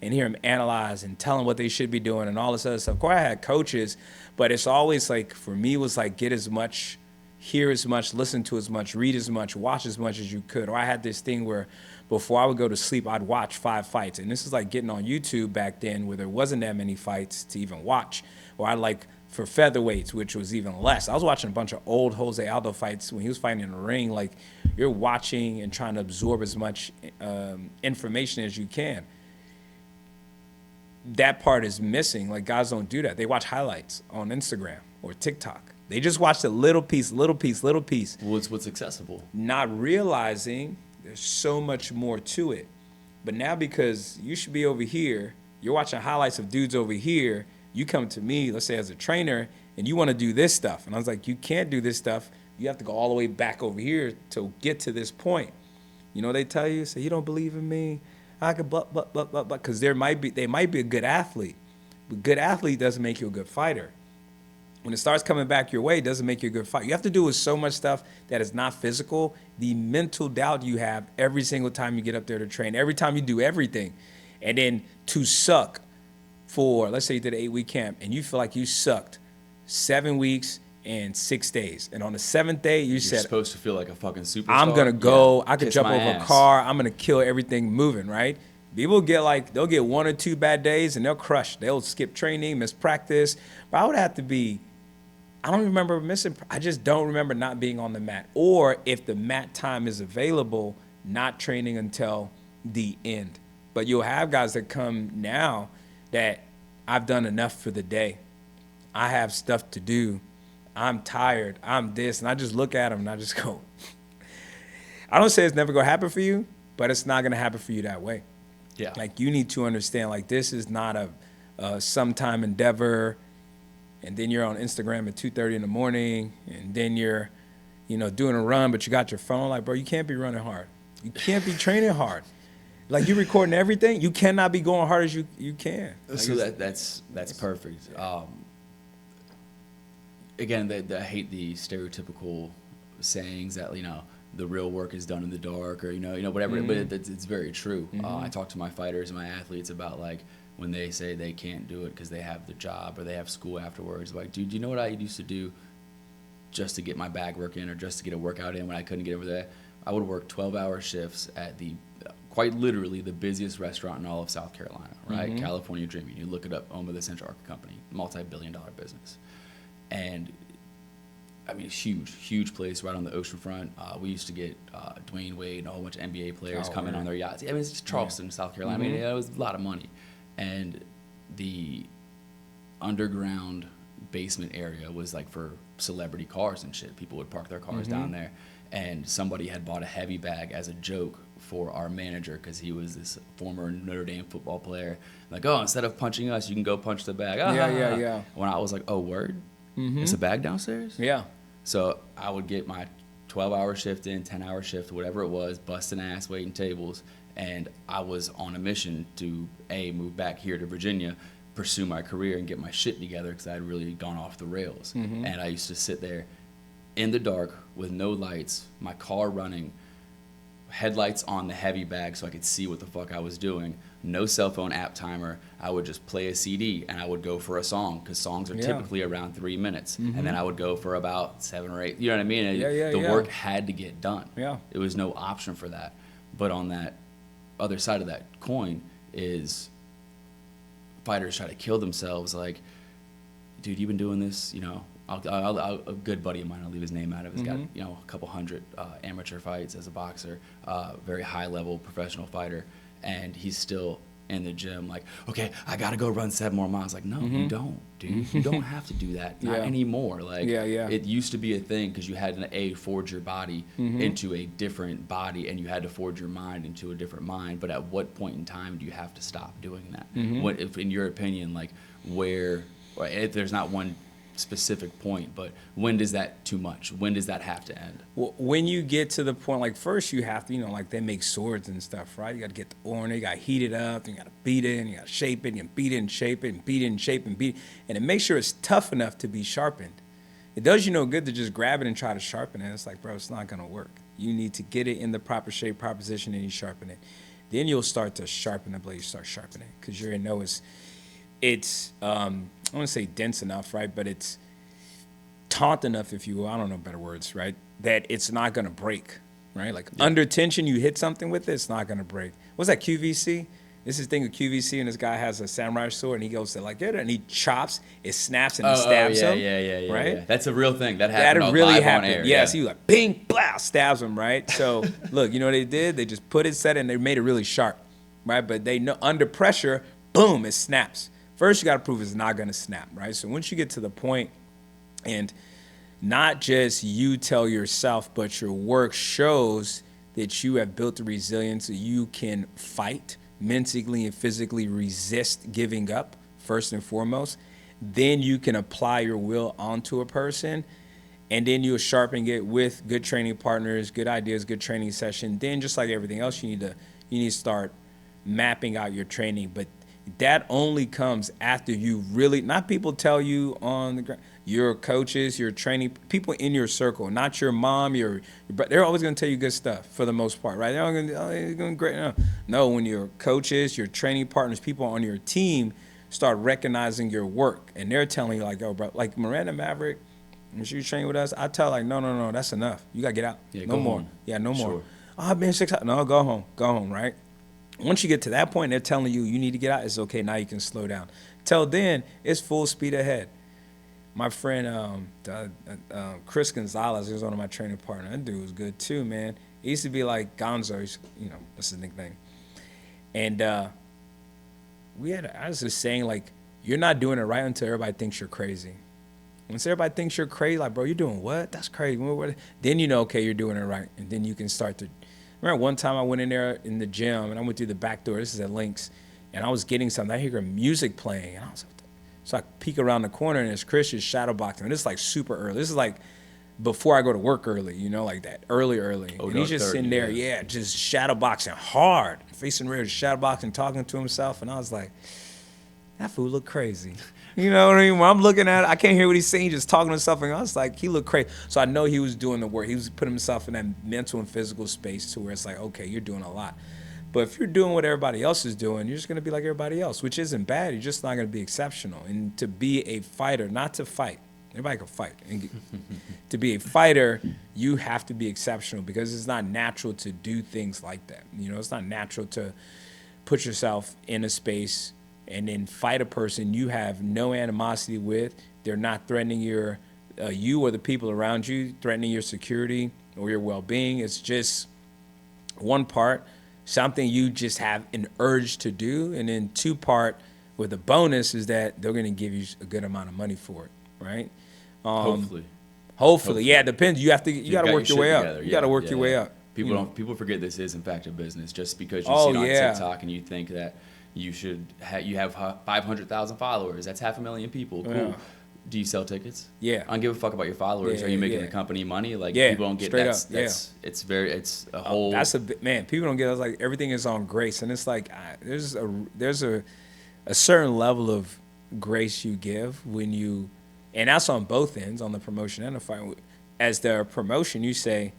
and hear him analyze and tell them what they should be doing and all this other stuff. Of course, I had coaches, but it's always like, for me, it was like get as much, hear as much, listen to as much, read as much, watch as much as you could. Or I had this thing where before I would go to sleep, I'd watch 5 fights. And this is like getting on YouTube back then where there wasn't that many fights to even watch. Or I like for featherweights, which was even less. I was watching a bunch of old Jose Aldo fights when he was fighting in the ring. Like, you're watching and trying to absorb as much information as you can. That part is missing. Like, guys don't do that. They watch highlights on Instagram or TikTok. They just watch the little piece. Well, what's accessible. Not realizing there's so much more to it. But now, because you should be over here, you're watching highlights of dudes over here, you come to me, let's say as a trainer, and you want to do this stuff. And I was like, you can't do this stuff. You have to go all the way back over here to get to this point. You know what they tell you? Say, you don't believe in me? I could but. Because they might be a good athlete. But good athlete doesn't make you a good fighter. When it starts coming back your way, it doesn't make you a good fighter. You have to do with so much stuff that is not physical. The mental doubt you have every single time you get up there to train, every time you do everything. And then to suck for, let's say you did an 8-week camp, and you feel like you sucked 7 weeks and 6 days. And on the 7th day, you're supposed to feel like a fucking superstar. I'm going to go, yeah, I could jump over ass. a car, I'm going to kill everything moving, right? People they'll get 1 or 2 bad days and they'll crush. They'll skip training, miss practice. But I would have to be, I don't remember missing, I just don't remember not being on the mat. Or if the mat time is available, not training until the end. But you'll have guys that come now that I've done enough for the day. I have stuff to do. I'm tired. I'm this. And I just look at them and I just go, I don't say it's never going to happen for you, but it's not going to happen for you that way. Yeah. Like, you need to understand, like, this is not a sometime endeavor. And then you're on Instagram at 2:30 in the morning. And then you're, doing a run, but you got your phone. Like, bro, you can't be running hard. You can't be training hard. Like, you recording everything, you cannot be going hard as you can. Like, so that's perfect. Again, I hate the stereotypical sayings that the real work is done in the dark or whatever. But it's very true. I talk to my fighters and my athletes about, like, when they say they can't do it because they have the job or they have school afterwards. Like, dude, you know what I used to do just to get my bag work in or just to get a workout in when I couldn't get over there? I would work 12-hour shifts at quite literally the busiest restaurant in all of South Carolina, right? California Dreaming. You look it up, owned by the Central Arc Company, multi-billion-dollar business. And I mean, huge place right on the ocean front. We used to get Dwayne Wade and a whole bunch of NBA players coming on their yachts. I mean, it's just Charleston, South Carolina. I mean, it was a lot of money. And the underground basement area was like for celebrity cars and shit. People would park their cars down there. And somebody had bought a heavy bag as a joke for our manager because he was this former Notre Dame football player. Like, oh, instead of punching us, you can go punch the bag. Yeah. When I was like, oh, word? It's a bag downstairs? Yeah. So I would get my 12-hour shift in, 10-hour shift, whatever it was, busting ass, waiting tables. And I was on a mission to, move back here to Virginia, pursue my career and get my shit together because I had really gone off the rails. And I used to sit there in the dark with no lights, my car running, headlights on the heavy bag so I could see what the fuck I was doing, no cell phone app timer. I would just play a CD and I would go for a song because songs are typically around 3 minutes. And then I would go for about 7 or 8. You know what I mean? The work had to get done. Yeah. It was no option for that. But on that other side of that coin is fighters try to kill themselves. Like, dude, you've been doing this, a good buddy of mine, I'll leave his name out of it, has got, a couple hundred amateur fights as a boxer, very high-level professional fighter, and he's still in the gym like, okay, I got to go run 7 more miles. Like, no, you don't, dude. You don't have to do that. Not anymore. Like, it used to be a thing because you had to, forge your body into a different body, and you had to forge your mind into a different mind. But at what point in time do you have to stop doing that? What, if, in your opinion, like, where, or if there's not one specific point, but when does that too much? When does that have to end? Well, when you get to the point, like first you have to, like they make swords and stuff, right? You got to get the ore in it, you got to heat it up, you got to beat it, and you got to shape it, and beat it and shape it, and beat it and shape it, and beat it. And it makes sure it's tough enough to be sharpened. It does you no good to just grab it and try to sharpen it. It's like, bro, it's not going to work. You need to get it in the proper shape, proper position, and you sharpen it. Then you'll start to sharpen the blade, you start sharpening it, because you're going to know it's I want to say dense enough, right? But it's taut enough, if you will. I don't know better words, right? That it's not going to break, right? Like under tension, you hit something with it, it's not going to break. What's that, QVC? This is the thing with QVC, and this guy has a samurai sword, and he goes to like that, and he chops, it snaps, and he stabs him. Yeah. Right? Yeah. That's a real thing. That happened. That really live happened. On air. Yes, he was like, bing, blah, stabs him, right? So look, you know what they did? They just put it set, and they made it really sharp, right? But they know under pressure, boom, it snaps. First, you got to prove it's not going to snap, right? So once you get to the point, and not just you tell yourself, but your work shows that you have built the resilience that you can fight mentally and physically, resist giving up, first and foremost. Then you can apply your will onto a person, and then you'll sharpen it with good training partners, good ideas, good training session. Then just like everything else, you need to start mapping out your training. But that only comes after you really, not people tell you on the ground, your coaches, your training, people in your circle, not your mom, but they're always going to tell you good stuff for the most part, right? They're all going to, you're doing great. No, when your coaches, your training partners, people on your team start recognizing your work, and they're telling you like, oh, bro, like Miranda Maverick, when she was training with us, I tell her like, no, that's enough. You got to get out. Yeah, no more. Home. Yeah, no more. Sure. Oh, I've been 6 hours. No, go home, right? Once you get to that point, they're telling you need to get out. It's okay. Now you can slow down. Till then, it's full speed ahead. My friend Chris Gonzalez, he was one of my training partners. That dude was good too, man. He used to be like Gonzo. That's his nickname. And I was just saying, like, you're not doing it right until everybody thinks you're crazy. Once everybody thinks you're crazy, like, bro, you're doing what? That's crazy. Then you know, okay, you're doing it right. And then you can start to. Remember one time I went in there in the gym, and I went through the back door. This is at Lynx. And I was getting something. I hear music playing. And I was like, so I peek around the corner, and it's Chris just shadow boxing. And this is like super early. This is like before I go to work early, like that, early. Oh, and he's just sitting there, just shadow boxing hard, facing rear, shadow boxing, talking to himself. And I was like, that fool look crazy. You know what I mean? When I'm looking at it, I can't hear what he's saying, just talking to himself. And I was like, he looked crazy. So I know he was doing the work. He was putting himself in that mental and physical space to where it's like, okay, you're doing a lot. But if you're doing what everybody else is doing, you're just going to be like everybody else, which isn't bad. You're just not going to be exceptional. And to be a fighter, not to fight. Everybody can fight. And to be a fighter, you have to be exceptional because it's not natural to do things like that. It's not natural to put yourself in a space and then fight a person you have no animosity with, They're not threatening you or the people around you, threatening your security or your well-being. It's just one part, something you just have an urge to do, and then two part with a bonus is that they're going to give you a good amount of money for it, right? Hopefully, yeah. It depends. You got to work your way up. You got to work your way up. People forget this is in fact a business. Just because you see it on TikTok and you think that you have 500,000 followers, that's 500,000 people. Cool. Yeah. Do you sell tickets? Yeah. I don't give a fuck about your followers. Are you making the company money? Like people don't get that. It's a whole. People don't get it. It's like everything is on grace, and it's like there's a certain level of grace you give when you, and that's on both ends, on the promotion and the fight. As the promotion, you say,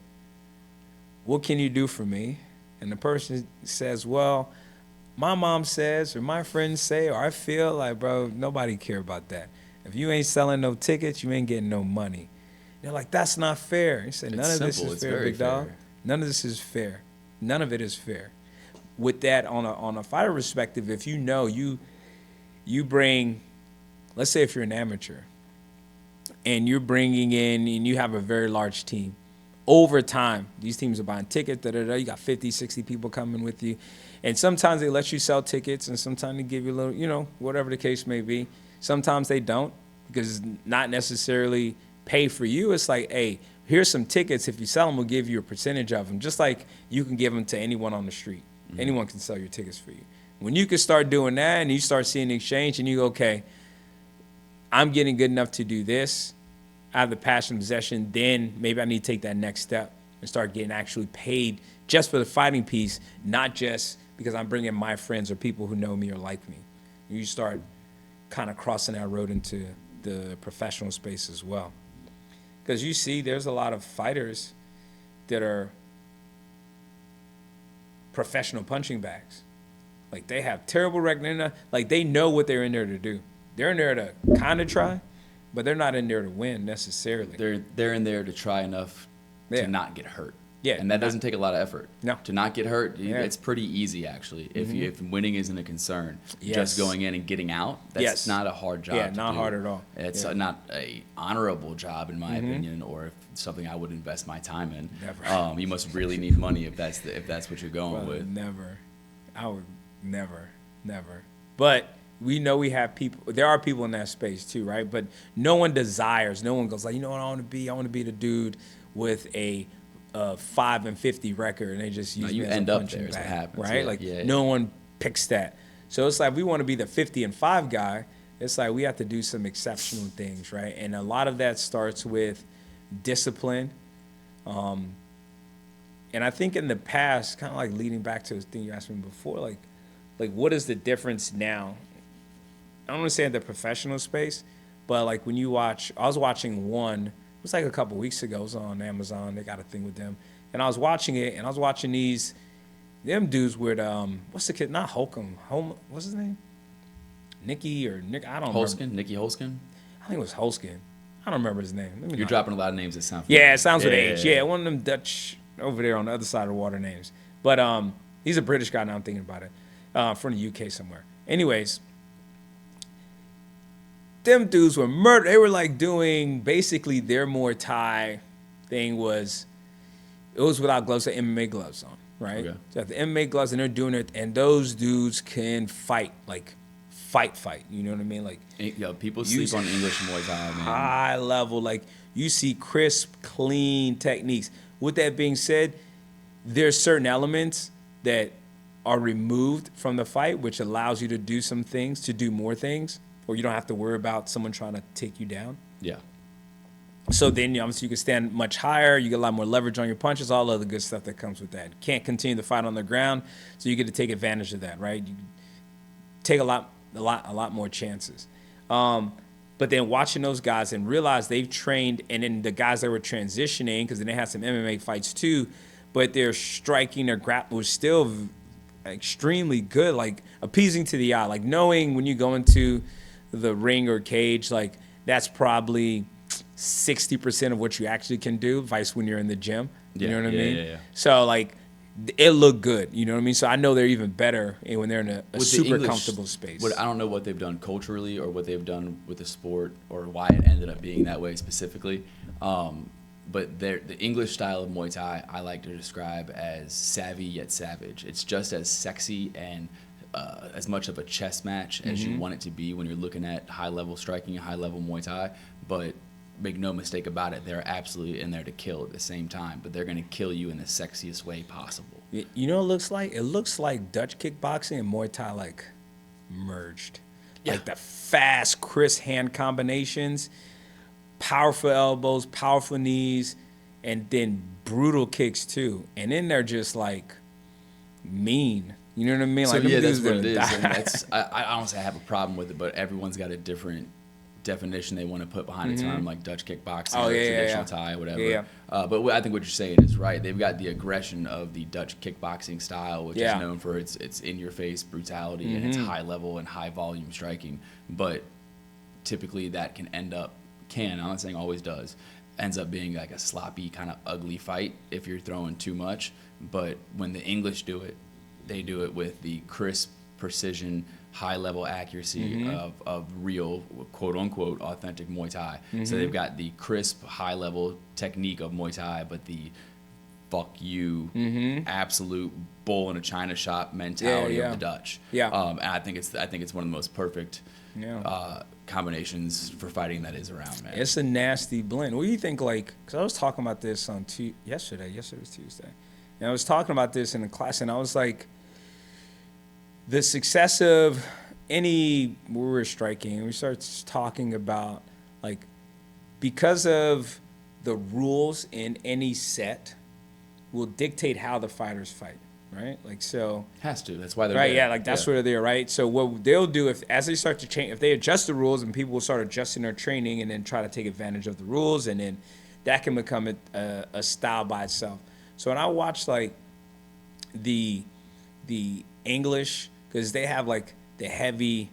"What can you do for me?" And the person says, "Well, my mom says, or my friends say, or I feel like, bro, nobody care about that. If you ain't selling no tickets, you ain't getting no money." They're like, "That's not fair." You say, "None of this is fair, big dog. None of this is fair. None of it is fair." With that, on a fighter perspective, if you know you bring, let's say if you're an amateur, and you're bringing in, and you have a very large team, over time, these teams are buying tickets, you got 50, 60 people coming with you, and sometimes they let you sell tickets, and sometimes they give you a little, whatever the case may be. Sometimes they don't, because it's not necessarily pay for you. It's like, hey, here's some tickets. If you sell them, we'll give you a percentage of them, just like you can give them to anyone on the street. Mm-hmm. Anyone can sell your tickets for you. When you can start doing that and you start seeing the exchange and you go, okay, I'm getting good enough to do this, I have the passion possession, then maybe I need to take that next step and start getting actually paid just for the fighting piece, not just because I'm bringing my friends or people who know me or like me. You start kind of crossing that road into the professional space as well. Because you see there's a lot of fighters that are professional punching bags. Like they have terrible record, like they know what they're in there to do. They're in there to kind of try, but they're not in there to win necessarily. They're in there to try enough to not get hurt. Yeah, and that doesn't take a lot of effort. No. To not get hurt, it's pretty easy actually. If winning isn't a concern, just going in and getting out, that's not a hard job. Yeah, not hard at all. It's not a honorable job in my opinion, or something I would invest my time in. Never. You must really need money if that's what you're going with. Never. I would never. But we know we have people. There are people in that space too, right? But no one desires. No one goes like, you know what I want to be? I want to be the dude with a 5-50 record, and they just use you me as end a up punching there is what bag, happens. right? No one picks that. So it's like we want to be the 50-5 guy. It's like we have to do some exceptional things, right? And a lot of that starts with discipline. And I think in the past, kind of like leading back to the thing you asked me before, like what is the difference now? I don't want to say in the professional space, but like when you watch, I was watching one. It was like a couple weeks ago. It was on Amazon. They got a thing with them. And I was watching it, and I was watching them dudes with, what's the kid? Not Holcomb. What's his name? Nick, I don't remember. Nicky Holskin? I think it was Holskin. I don't remember his name. You're dropping a lot of names that sound familiar. Yeah, it sounds with age. Yeah, one of them Dutch over there on the other side of the water names. But he's a British guy now I'm thinking about it. From the UK somewhere. Anyways, them dudes were murdered. They were like doing basically their Muay Thai thing was, it was without gloves, the MMA gloves on, right? Okay. So the MMA gloves, and they're doing it, and those dudes can fight, like fight. You know what I mean? Like, people sleep on English Muay Thai, man. High level, like you see crisp, clean techniques. With that being said, there's certain elements that are removed from the fight, which allows you to do some things, to do more things, or you don't have to worry about someone trying to take you down. Yeah. So then obviously you can stand much higher, you get a lot more leverage on your punches, all of the good stuff that comes with that. You can't continue to fight on the ground, so you get to take advantage of that, right? You take a lot more chances. But then watching those guys and realize they've trained, and then the guys that were transitioning, because then they had some MMA fights too, but their striking, their grapple was still extremely good, like appeasing to the eye, like knowing when you go into the ring or cage, like that's probably 60% of what you actually can do, vice when you're in the gym. You know what I mean? Yeah. So like it looked good. You know what I mean? So I know they're even better when they're in a With the super English, comfortable space. I don't know what they've done culturally or what they've done with the sport or why it ended up being that way specifically. But the English style of Muay Thai I like to describe as savvy yet savage. It's just as sexy and as much of a chess match as you want it to be when you're looking at high-level striking and high-level Muay Thai. But make no mistake about it, they're absolutely in there to kill at the same time. But they're going to kill you in the sexiest way possible. You know what it looks like? It looks like Dutch kickboxing and Muay Thai like merged. Yeah. Like the fast, crisp hand combinations, powerful elbows, powerful knees, and then brutal kicks too. And then they're just like mean. You know what I mean? So Like, yeah, that's what it is. And I honestly have a problem with it, but everyone's got a different definition they want to put behind a term, like Dutch kickboxing or traditional Thai, whatever. Yeah. But I think what you're saying is right. They've got the aggression of the Dutch kickboxing style, which is known for its in-your-face brutality and its high level and high volume striking. But typically that I'm not saying always does, ends up being like a sloppy, kind of ugly fight if you're throwing too much. But when the English do it, they do it with the crisp precision, high-level accuracy of real, quote-unquote, authentic Muay Thai. So they've got the crisp, high-level technique of Muay Thai, but the fuck you, absolute bull in a china shop mentality of the Dutch. And I think it's one of the most perfect combinations for fighting that is around, man. It's a nasty blend. What do you think, like, because I was talking about this on yesterday. Yesterday was Tuesday. And I was talking about this in the class, and I was like, the success of we were striking, we started talking about, like, because of the rules in any set will dictate how the fighters fight, right? Like, so. Has to. That's why they're right, there. yeah, like, that's where they're, right? So what they'll do, as they start to change, if they adjust the rules and people will start adjusting their training and then try to take advantage of the rules, and then that can become a style by itself. So when I watch, like, the English, because they have like the heavy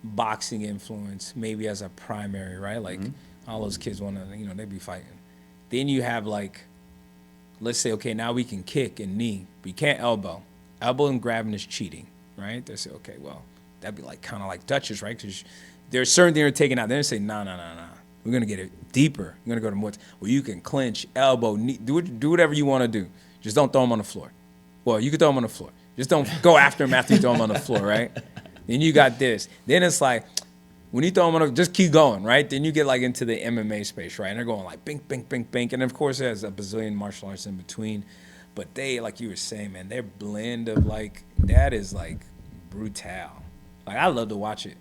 boxing influence maybe as a primary, right? Like all those kids want to, they be fighting. Then you have like, let's say, okay, now we can kick and knee, but you can't elbow. Elbow and grabbing is cheating, right? They say, okay, well, that'd be like kind of like Dutchess, right? Because there's certain things they're taking out. Then they say, no. We're going to get it deeper. We're going to go to more, well, you can clinch, elbow, knee, do whatever you want to do. Just don't throw them on the floor. Well, you can throw them on the floor. Just don't go after him after you throw him on the floor, right? Then you got this. Then it's like, when you throw him on the just keep going, right? Then you get like into the MMA space, right? And they're going like bink, bink, bink, bink. And of course, there's a bazillion martial arts in between. But they, like you were saying, man, their blend of like, that is like brutal. Like, I love to watch it.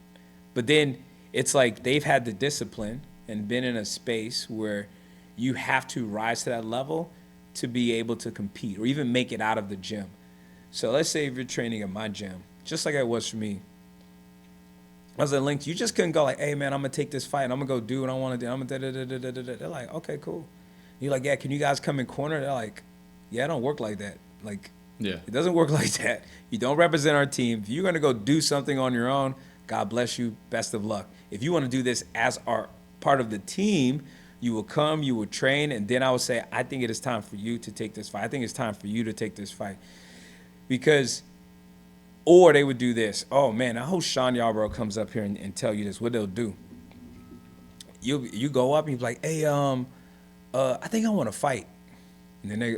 But then it's like they've had the discipline and been in a space where you have to rise to that level to be able to compete or even make it out of the gym. So let's say if you're training at my gym, just like it was for me, I was at Link, you just couldn't go like, hey, man, I'm going to take this fight and I'm going to go do what I want to do. I'm gonna They're like, okay, cool. You're like, yeah, can you guys come in corner? They're like, yeah, it don't work like that. Like, it doesn't work like that. You don't represent our team. If you're going to go do something on your own, God bless you, best of luck. If you want to do this as our part of the team, you will come, you will train, and then I would say, I think it is time for you to take this fight. I think it's time for you to take this fight. Because, or they would do this. Oh, man, I hope Sean Yarbrough comes up here and tell you this. What they'll do. You go up and you're like, hey, I think I want to fight. And then they,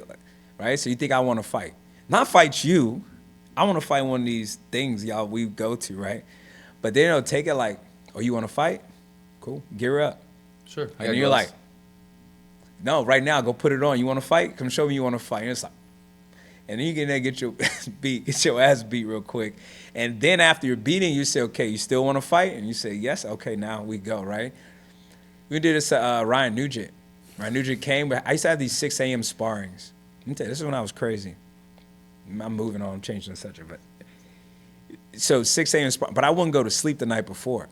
right? So you think I want to fight. Not fight you. I want to fight one of these things y'all we go to, right? But then they'll take it like, oh, you want to fight? Cool. Gear up. Sure. And you're like, no, right now, go put it on. You want to fight? Come show me you want to fight. And it's like, and then you get there, get your ass beat real quick. And then after you're beating, you say, okay, you still want to fight? And you say, yes. Okay, now we go, right? We did this Ryan Nugent. Ryan Nugent came, but I used to have these 6 a.m. sparrings. Let me tell you, this is when I was crazy. I'm moving on, I'm changing the subject, but so 6 a.m. but I wouldn't go to sleep the night before.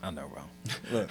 I know, bro. Look,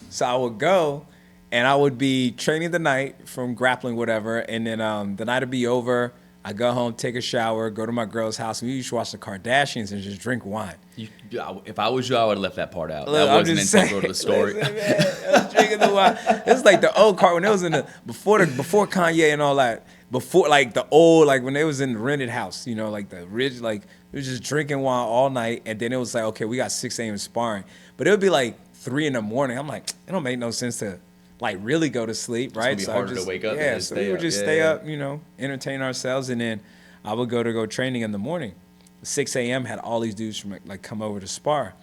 so I would go, and I would be training the night from grappling, whatever, and then the night would be over. I go home, take a shower, go to my girl's house, and we used to watch the Kardashians and just drink wine. If I was you, I would have left that part out. Look, that I'm wasn't just integral to the story. Listen, man, I was drinking the wine. It's like the old car when it was in the before Kanye and all that. Before like the old, like when they was in the rented house, you know, like the rich, like we was just drinking wine all night, and then it was like, okay, we got 6 a.m. sparring, but it would be like 3 a.m. I'm like, it don't make no sense to like really go to sleep, right? It's gonna be harder to wake up. Yeah, so we would just stay up, you know, entertain ourselves, and then I would go training in the morning. 6 a.m. had all these dudes from like come over to spar,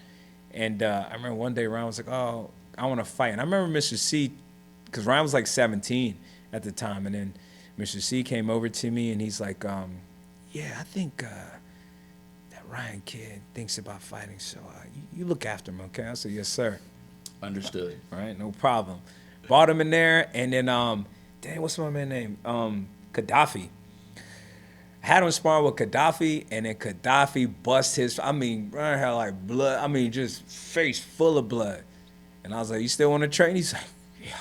and I remember one day Ryan was like, oh, I want to fight, and I remember Mr. C, because Ryan was like 17 at the time, and then Mr. C came over to me and he's like, yeah, I think that Ryan kid thinks about fighting, so you look after him, okay? I said, yes, sir. Understood. All right, no problem. Brought him in there, and then, dang, what's my man's name? Gaddafi. I had him sparring with Gaddafi, and then Gaddafi bust his, Ryan had like blood, just face full of blood. And I was like, you still want to train? He's like, yeah.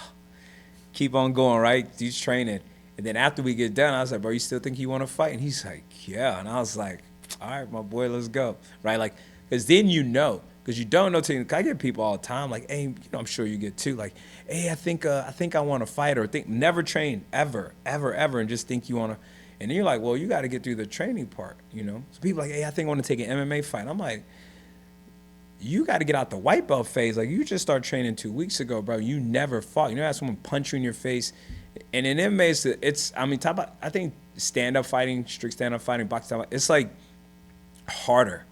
Keep on going, right? He's training. And then after we get done, I was like, bro, you still think you want to fight? And he's like, yeah. And I was like, all right, my boy, let's go. Right? Like, because then you know. Because you don't know. I get people all the time like, hey, you know, I'm sure you get too. Like, hey, I think I want to fight, or never train ever, and just think you want to. And then you're like, well, you got to get through the training part, you know. So people are like, hey, I think I want to take an MMA fight. I'm like, you got to get out the white belt phase. Like, you just started training 2 weeks ago, bro. You never fought. You never had someone punch you in your face. And in MMA, I think stand-up fighting, strict stand-up fighting, boxing, it's like harder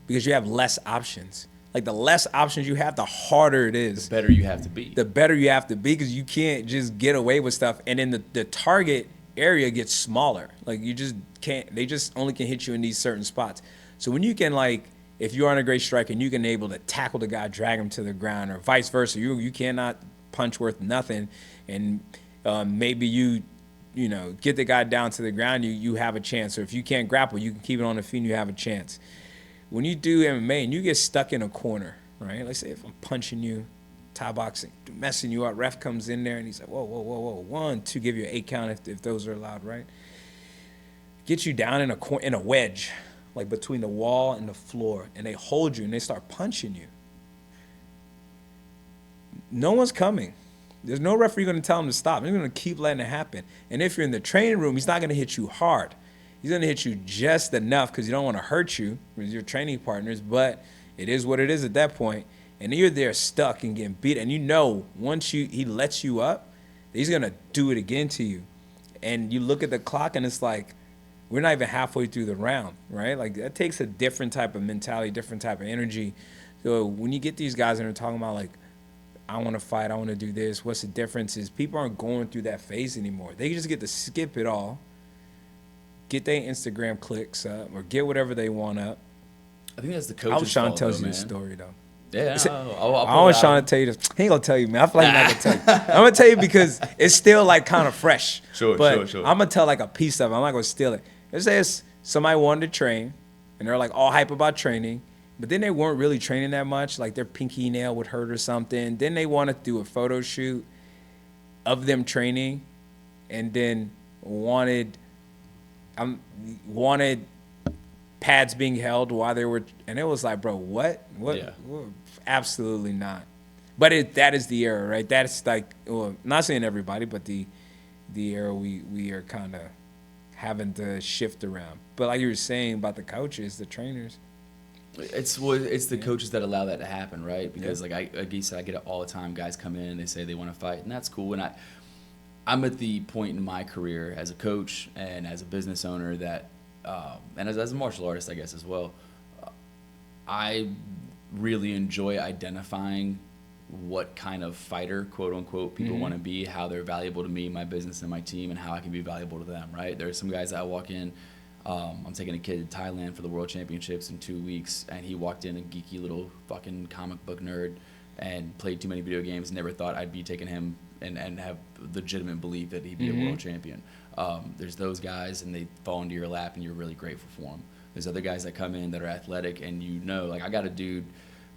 because you have less options. Like, the less options you have, the harder it is. The better you have to be. The better you have to be, because you can't just get away with stuff. And then the target area gets smaller. Like, you just can't, they just only can hit you in these certain spots. So when you can, like, if you're on a great strike and you can able to tackle the guy, drag him to the ground, or vice versa, you cannot punch worth nothing, and maybe you know, get the guy down to the ground, you have a chance. Or if you can't grapple, you can keep it on the feet and you have a chance. When you do MMA and you get stuck in a corner, right? Let's say if I'm punching you, Thai boxing, messing you up, ref comes in there and he's like, whoa, 1, 2, give you an 8 count if those are allowed, right? Get you down in a wedge, like between the wall and the floor, and they hold you and they start punching you. No one's coming. There's no referee going to tell him to stop. He's going to keep letting it happen. And if you're in the training room, he's not going to hit you hard. He's going to hit you just enough because you don't want to hurt you with your training partners, but it is what it is at that point. And you're there stuck and getting beat. And you know, once he lets you up, he's going to do it again to you. And you look at the clock and it's like, we're not even halfway through the round, right? Like, that takes a different type of mentality, different type of energy. So when you get these guys and they're talking about, like, I want to fight, I want to do this, what's the difference is people aren't going through that phase anymore. They just get to skip it all, get their Instagram clicks up, or get whatever they want up. I think that's the coach's I was trying fault, to tell though, you man. the story, though. Yeah, I was trying to tell you this. He ain't going to tell you, man. I feel like he's not going to tell you. I'm going to tell you because it's still, like, kind of fresh. Sure. I'm going to tell, like, a piece of it. I'm not going to steal it. Let's say somebody wanted to train, and they're, like, all hype about training, but then they weren't really training that much. Like, their pinky nail would hurt or something. Then they wanted to do a photo shoot of them training, and then wanted pads being held while they were, and it was like, bro, what? Yeah. Absolutely not. But that is the era, right? That's like, well, not saying everybody, but the era we are kind of having to shift around. But like you were saying about the coaches, the trainers, it's the coaches that allow that to happen, right? Because like you said, I get it all the time. Guys come in and they say they want to fight, and that's cool. And I'm at the point in my career as a coach and as a business owner that, and as a martial artist, I guess as well, I really enjoy identifying what kind of fighter, quote unquote, people want to be, how they're valuable to me, my business, and my team, and how I can be valuable to them, right? There are some guys that I walk in, I'm taking a kid to Thailand for the World Championships in 2 weeks, and he walked in a geeky little fucking comic book nerd and played too many video games, never thought I'd be taking him and have legitimate belief that he'd be a world champion. There's those guys, and they fall into your lap, and you're really grateful for them. There's other guys that come in that are athletic, and you know, like I got a dude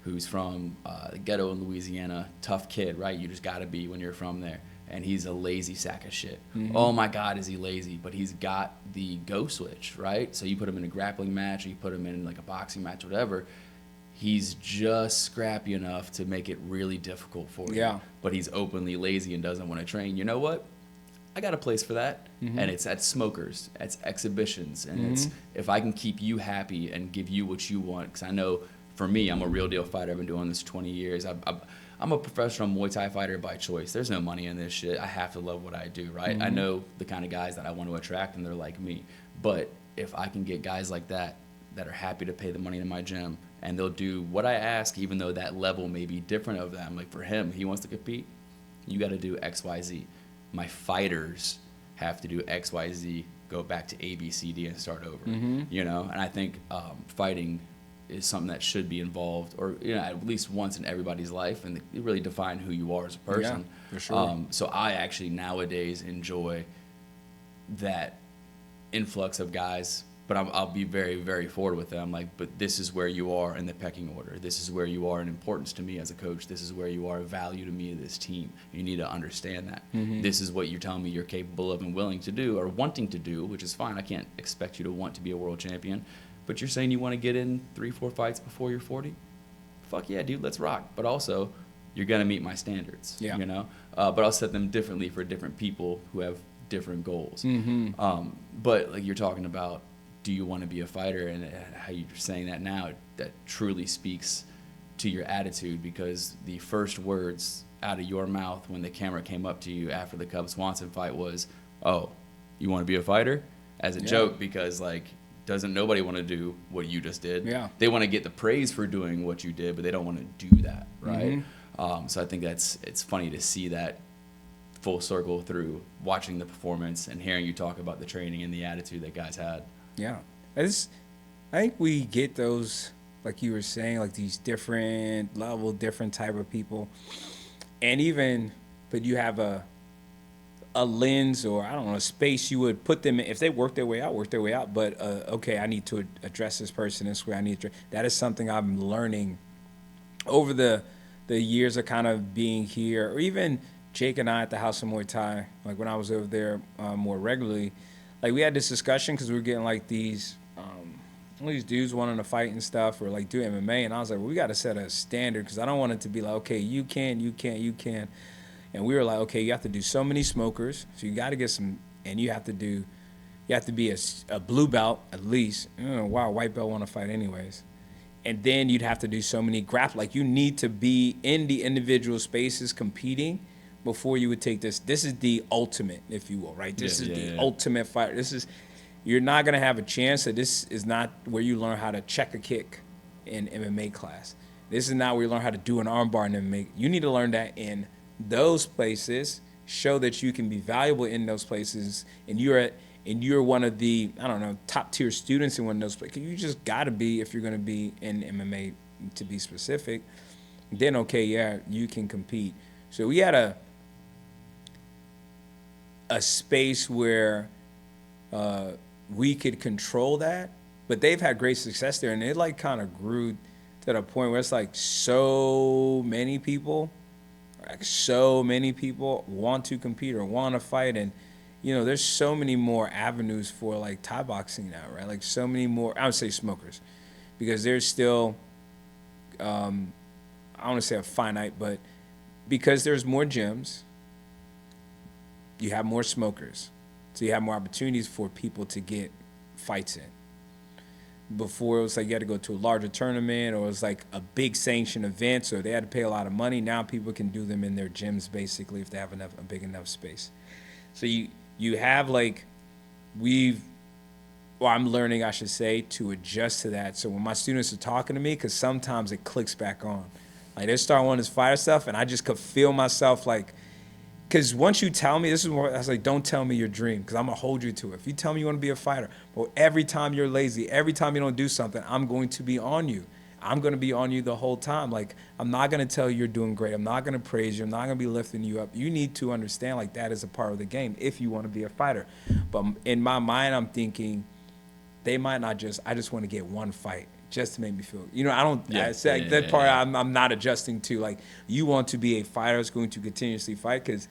who's from the ghetto in Louisiana, tough kid, right? You just got to be when you're from there. and he's a lazy sack of shit. Oh my God, is he lazy? But he's got the go switch, right? So you put him in a grappling match, or you put him in like a boxing match, or whatever. He's just scrappy enough to make it really difficult for you. But he's openly lazy and doesn't want to train. You know what? I got a place for that, and it's at smokers, it's exhibitions, and it's if I can keep you happy and give you what you want, because I know for me, I'm a real deal fighter. I've been doing this 20 years. I'm a professional Muay Thai fighter by choice. There's no money in this shit. I have to love what I do, right? I know the kind of guys that I want to attract, and they're like me. But if I can get guys like that are happy to pay the money to my gym, and they'll do what I ask, even though that level may be different of them. Like for him, he wants to compete, you got to do X, Y, Z. My fighters have to do X, Y, Z, go back to A, B, C, D, and start over. You know, and I think fighting is something that should be involved, or at least once in everybody's life, and it really define who you are as a person. Yeah, for sure. So I actually nowadays enjoy that influx of guys, but I'll be very, very forward with them. Like, but this is where you are in the pecking order. This is where you are in importance to me as a coach. This is where you are of value to me as this team. You need to understand that. This is what you're telling me you're capable of and willing to do, or wanting to do, which is fine. I can't expect you to want to be a world champion, but you're saying you want to get in 3-4 fights before you're 40? Fuck yeah, dude, let's rock. But also, you're going to meet my standards, you know? But I'll set them differently for different people who have different goals. But like you're talking about, do you want to be a fighter, and how you're saying that now, that truly speaks to your attitude, because the first words out of your mouth when the camera came up to you after the Cub Swanson fight was, oh, you want to be a fighter? As a joke, because like, doesn't nobody want to do what you just did? They want to get the praise for doing what you did, but they don't want to do that, right? So I think it's funny to see that full circle through watching the performance and hearing you talk about the training and the attitude that guys had. Yeah. I think we get those, like you were saying, like these different level, different type of people. And even, but you have a lens, or I don't know, a space you would put them in. If they work their way out, but okay, I need to address this person this way. That is something I'm learning over the years of kind of being here, or even Jake and I at the House of Muay Thai, like when I was over there more regularly, like we had this discussion because we were getting like these dudes wanting to fight and stuff, or like do MMA, and I was like, well, we got to set a standard, because I don't want it to be like, okay, you can, and we were like, okay, you have to do so many smokers, so you got to get some, and you have to be a blue belt at least. Wow, white belt want to fight anyways, and then you'd have to do so many grapple. Like you need to be in the individual spaces competing before you would take this. This is the ultimate, if you will, right? This is the ultimate fight. You're not going to have a chance. So this is not where you learn how to check a kick in MMA class. This is not where you learn how to do an armbar in MMA. You need to learn that in those places, show that you can be valuable in those places, and you're one of the, I don't know, top tier students in one of those places. You just got to be, if you're going to be in MMA, to be specific, then okay, yeah, you can compete. So we had a space where we could control that, but they've had great success there, and it like kind of grew to the point where it's like so many people want to compete or want to fight, and there's so many more avenues for like Thai boxing now, right? Like so many more, I would say smokers, because there's still I don't want to say a finite, but because there's more gyms, you have more smokers. So you have more opportunities for people to get fights in. Before, it was like you had to go to a larger tournament, or it was like a big sanctioned event, so they had to pay a lot of money. Now people can do them in their gyms, basically, if they have a big enough space. So you have like, I'm learning, I should say, to adjust to that. So when my students are talking to me, because sometimes it clicks back on. Like they start wanting this fighter stuff, and I just could feel myself like, because once you tell me, this is what I was like, don't tell me your dream, because I'm going to hold you to it. If you tell me you want to be a fighter, well, every time you're lazy, every time you don't do something, I'm going to be on you. I'm going to be on you the whole time. Like, I'm not going to tell you you're doing great. I'm not going to praise you. I'm not going to be lifting you up. You need to understand, like, that is a part of the game if you want to be a fighter. But in my mind, I'm thinking they might not I just want to get one fight just to make me feel, that part I'm not adjusting to. Like, you want to be a fighter that's going to continuously fight, because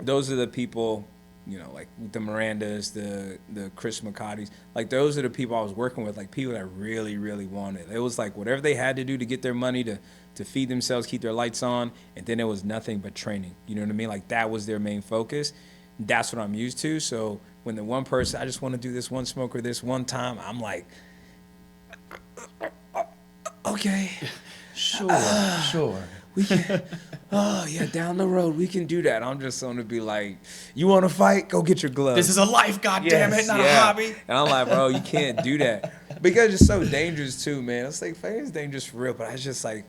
those are the people, you know, like the Mirandas, the Chris McCartys, like those are the people I was working with, like people that really, really wanted. It was like whatever they had to do to get their money to feed themselves, keep their lights on, and then it was nothing but training. You know what I mean? Like that was their main focus. That's what I'm used to. So when the one person, I just want to do this one smoker this one time, I'm like, okay. Sure. We can, oh yeah, down the road we can do that. I'm just going to be like, you want to fight? Go get your gloves. This is a life, goddammit, not a hobby. And I'm like, bro, you can't do that because it's so dangerous too, man. It's like fighting is dangerous for real, but I was just like,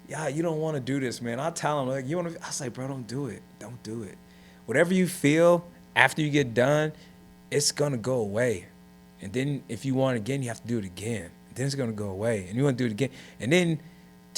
yeah, you don't want to do this, man. I tell him like, you want to? I was like, bro, don't do it. Don't do it. Whatever you feel after you get done, it's gonna go away. And then if you want it again, you have to do it again. And then it's gonna go away, and you want to do it again, and then.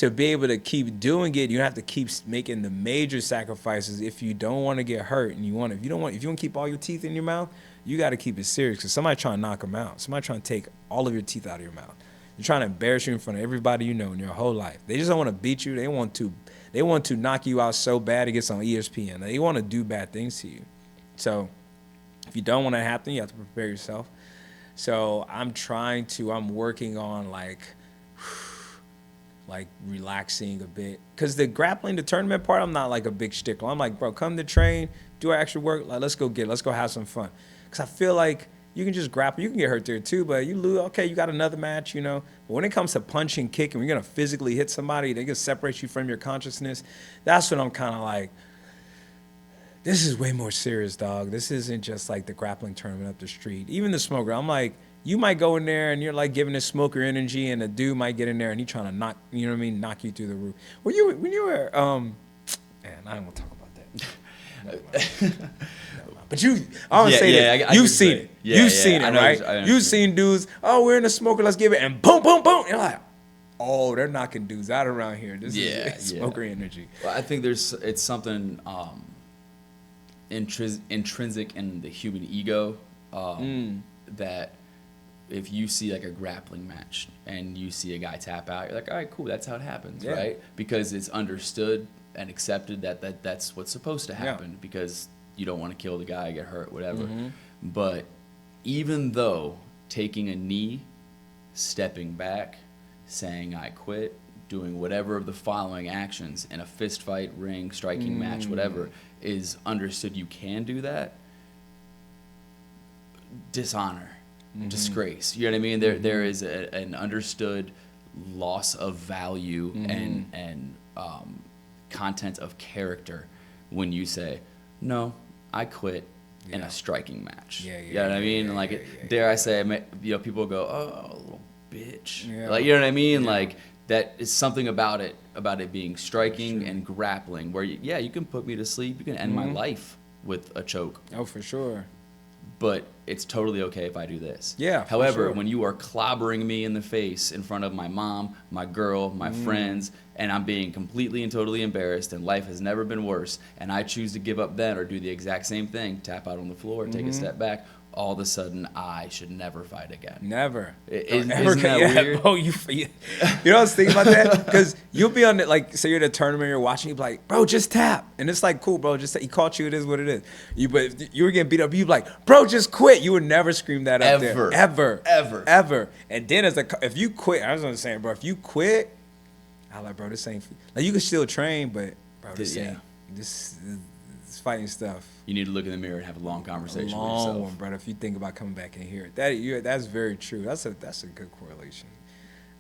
To be able to keep doing it, you have to keep making the major sacrifices if you don't want to get hurt and if you want to keep all your teeth in your mouth, you got to keep it serious because somebody trying to knock them out. Somebody trying to take all of your teeth out of your mouth. They're trying to embarrass you in front of everybody you know in your whole life. They just don't want to beat you. They want to knock you out so bad it gets on ESPN. They want to do bad things to you. So if you don't want that to happen, you have to prepare yourself. So I'm working on like relaxing a bit. Because the grappling, the tournament part, I'm not like a big stickler. I'm like, bro, come to train, do our extra work, like, let's go have some fun. Because I feel like you can just grapple. You can get hurt there too, but you lose, okay, you got another match, you know. But when it comes to punching, kicking, you're going to physically hit somebody, they can separate you from your consciousness. That's what I'm kind of like, this is way more serious, dog. This isn't just like the grappling tournament up the street. Even the smoker, I'm like, you might go in there and you're like giving this smoker energy, and a dude might get in there and he trying to knock, you know what I mean, knock you through the roof. When you were, man, I don't want to talk about that. But you've seen it. You've seen it, right? You've seen dudes, oh, we're in the smoker, let's give it, and boom, boom, boom. You're like, oh, they're knocking dudes out around here. This is smoker energy. Well, I think it's something intrinsic in the human ego that if you see like a grappling match and you see a guy tap out, you're like, all right, cool, that's how it happens, right? Because it's understood and accepted that that's what's supposed to happen because you don't want to kill the guy, get hurt, whatever. But even though taking a knee, stepping back, saying I quit, doing whatever of the following actions in a fist fight, ring, striking match, whatever, is understood you can do that, dishonor, disgrace. You know what I mean? There is an understood loss of value and content of character when you say, no, I quit in a striking match. You know what I mean? Dare I say, you know, people go, oh, little bitch. Like, you know what I mean? Like, that is something about it being striking and grappling where, you can put me to sleep. You can end my life with a choke. Oh, for sure. But it's totally okay if I do this. Yeah. However, when you are clobbering me in the face in front of my mom, my girl, my friends, and I'm being completely and totally embarrassed, and life has never been worse, and I choose to give up then or do the exact same thing, tap out on the floor, take a step back, all of a sudden I should never fight again. Never. Isn't that weird? Bro, you know what I was thinking about that? Because you'll be on it, like, say you're at a tournament, you're watching, you'll be like, bro, just tap. And it's like, cool, bro, just he caught you, it is what it is. But if you were getting beat up, you'd be like, bro, just quit. You would never scream that up there. Ever. And then if you quit, I was gonna say, bro, if you quit, I'm like, bro, this ain't, like, you can still train, but bro, this fighting stuff. You need to look in the mirror and have a long conversation with yourself. Long one, brother. If you think about coming back in here, that's very true. That's a good correlation.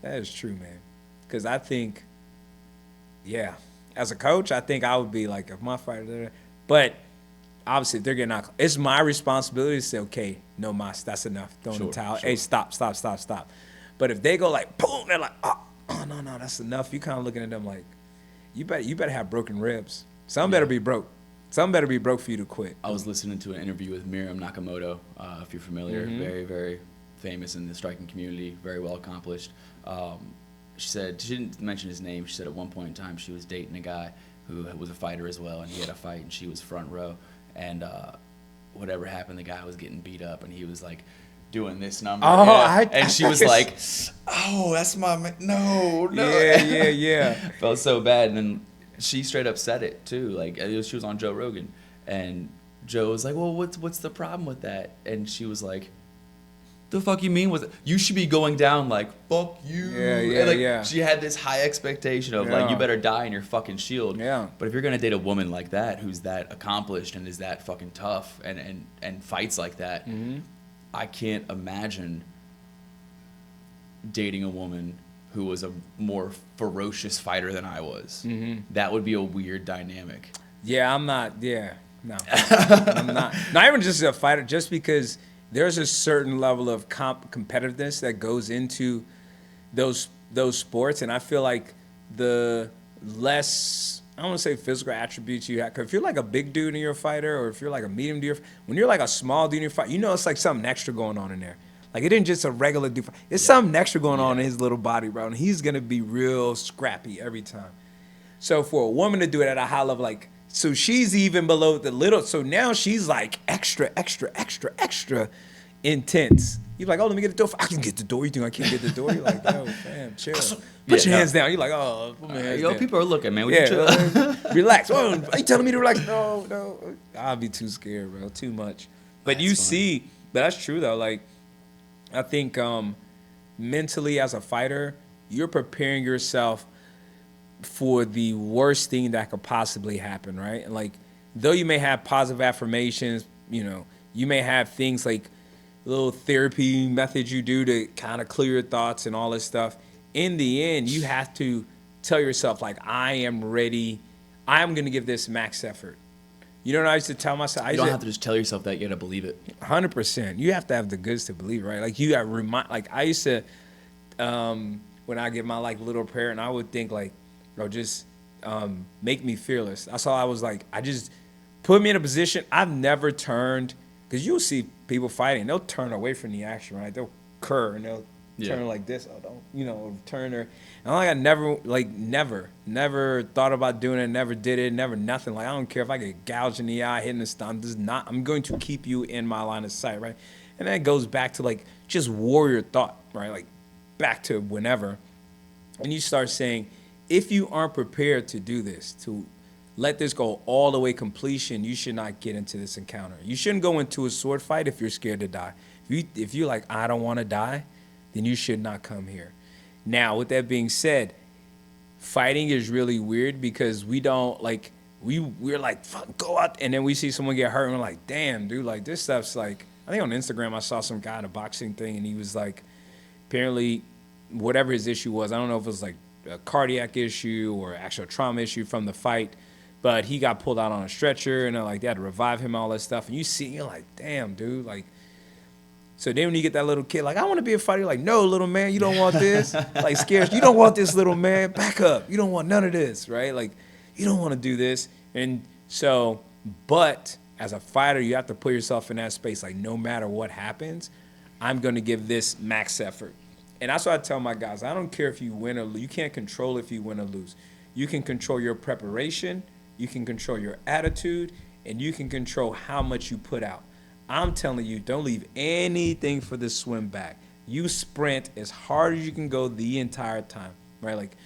That is true, man. Because I think, as a coach, I think I would be like, if my fighter, but obviously if they're getting out, it's my responsibility to say, okay, no mas, that's enough. Throw in the towel. Hey, stop. But if they go like, boom, they're like, oh no, that's enough. You kind of looking at them like, you better have broken ribs. Some better be broke. Some better be broke for you to quit. I was listening to an interview with Miriam Nakamoto, if you're familiar, very, very famous in the striking community, very well accomplished. She said, she didn't mention his name, she said at one point in time she was dating a guy who was a fighter as well, and he had a fight and she was front row. And whatever happened, the guy was getting beat up and he was like doing this number. And she was like, oh, that's my man. No. Yeah. Felt so bad. And then she straight up said it too. Like, she was on Joe Rogan, And Joe was like, well, what's the problem with that? And she was like, the fuck you mean with it? You should be going down like, fuck you. Yeah, and like, yeah. She had this high expectation of like, you better die in your fucking shield. Yeah. But if you're going to date a woman like that, who's that accomplished and is that fucking tough and fights like that, I can't imagine dating a woman who was a more ferocious fighter than I was. That would be a weird dynamic. Yeah, I'm not. Yeah, no, I'm not. Not even just a fighter, just because there's a certain level of competitiveness that goes into those sports, and I feel like the less, I don't want to say physical attributes you have, because if you're like a big dude and you're a fighter, or if you're like a medium dude, when you're like a small dude and you're fighting, you know it's like something extra going on in there. Like, it isn't just a regular dude. It's something extra going on in his little body, bro, and he's going to be real scrappy every time. So for a woman to do it at a high level, like, so she's even below the little, so now she's like extra intense. You're like, oh, let me get the door. I can get the door. You think I can't get the door? You're like, oh, fam, chill. Put your hands down. You're like, oh, put my hands down. People are looking, man. Chill? Relax. Oh, are you telling me to relax? No. I'll be too scared, bro. Too much. But you see, but that's true, though. Like, I think mentally as a fighter, you're preparing yourself for the worst thing that could possibly happen, right? And like, though you may have positive affirmations, you know, you may have things like little therapy methods you do to kind of clear your thoughts and all this stuff. In the end, you have to tell yourself, like, I am ready. I'm going to give this max effort. You know what I used to tell myself? You don't have to just tell yourself that. You got to believe it. 100%. You have to have the goods to believe, right? Like, you got to remind, like, I used to, when I get my, like, little prayer, and I would think, like, bro, just make me fearless. That's all I was like. I just put me in a position. I've never turned, because you'll see people fighting. They'll turn away from the action, right? They'll curl and they'll turn like this. Oh, don't, turn her. And I'm like, never thought about doing it, never did it, never nothing. Like, I don't care if I get gouged in the eye, hitting the stomach. I'm going to keep you in my line of sight, right? And that goes back to, like, just warrior thought, right? Like, back to whenever. And you start saying, if you aren't prepared to do this, to let this go all the way completion, you should not get into this encounter. You shouldn't go into a sword fight if you're scared to die. If you're like, I don't want to die, then you should not come here. Now, with that being said, fighting is really weird because we don't, like, we're like, fuck, go out. And then we see someone get hurt and we're like, damn, dude, like, this stuff's like, I think on Instagram I saw some guy in a boxing thing and he was like, apparently, whatever his issue was, I don't know if it was like a cardiac issue or actual trauma issue from the fight, but he got pulled out on a stretcher and like they had to revive him, all that stuff. And you see, you're like, damn, dude, like. So then when you get that little kid, like, I want to be a fighter, you're like, no, little man, you don't want this. Like, scared, you don't want this, little man, back up. You don't want none of this, right? Like, you don't want to do this. And so, but as a fighter, you have to put yourself in that space, like, no matter what happens, I'm going to give this max effort. And that's what I tell my guys. I don't care if you win or lose. You can't control if you win or lose. You can control your preparation, you can control your attitude, and you can control how much you put out. I'm telling you, don't leave anything for the swim back. You sprint as hard as you can go the entire time, right? Like,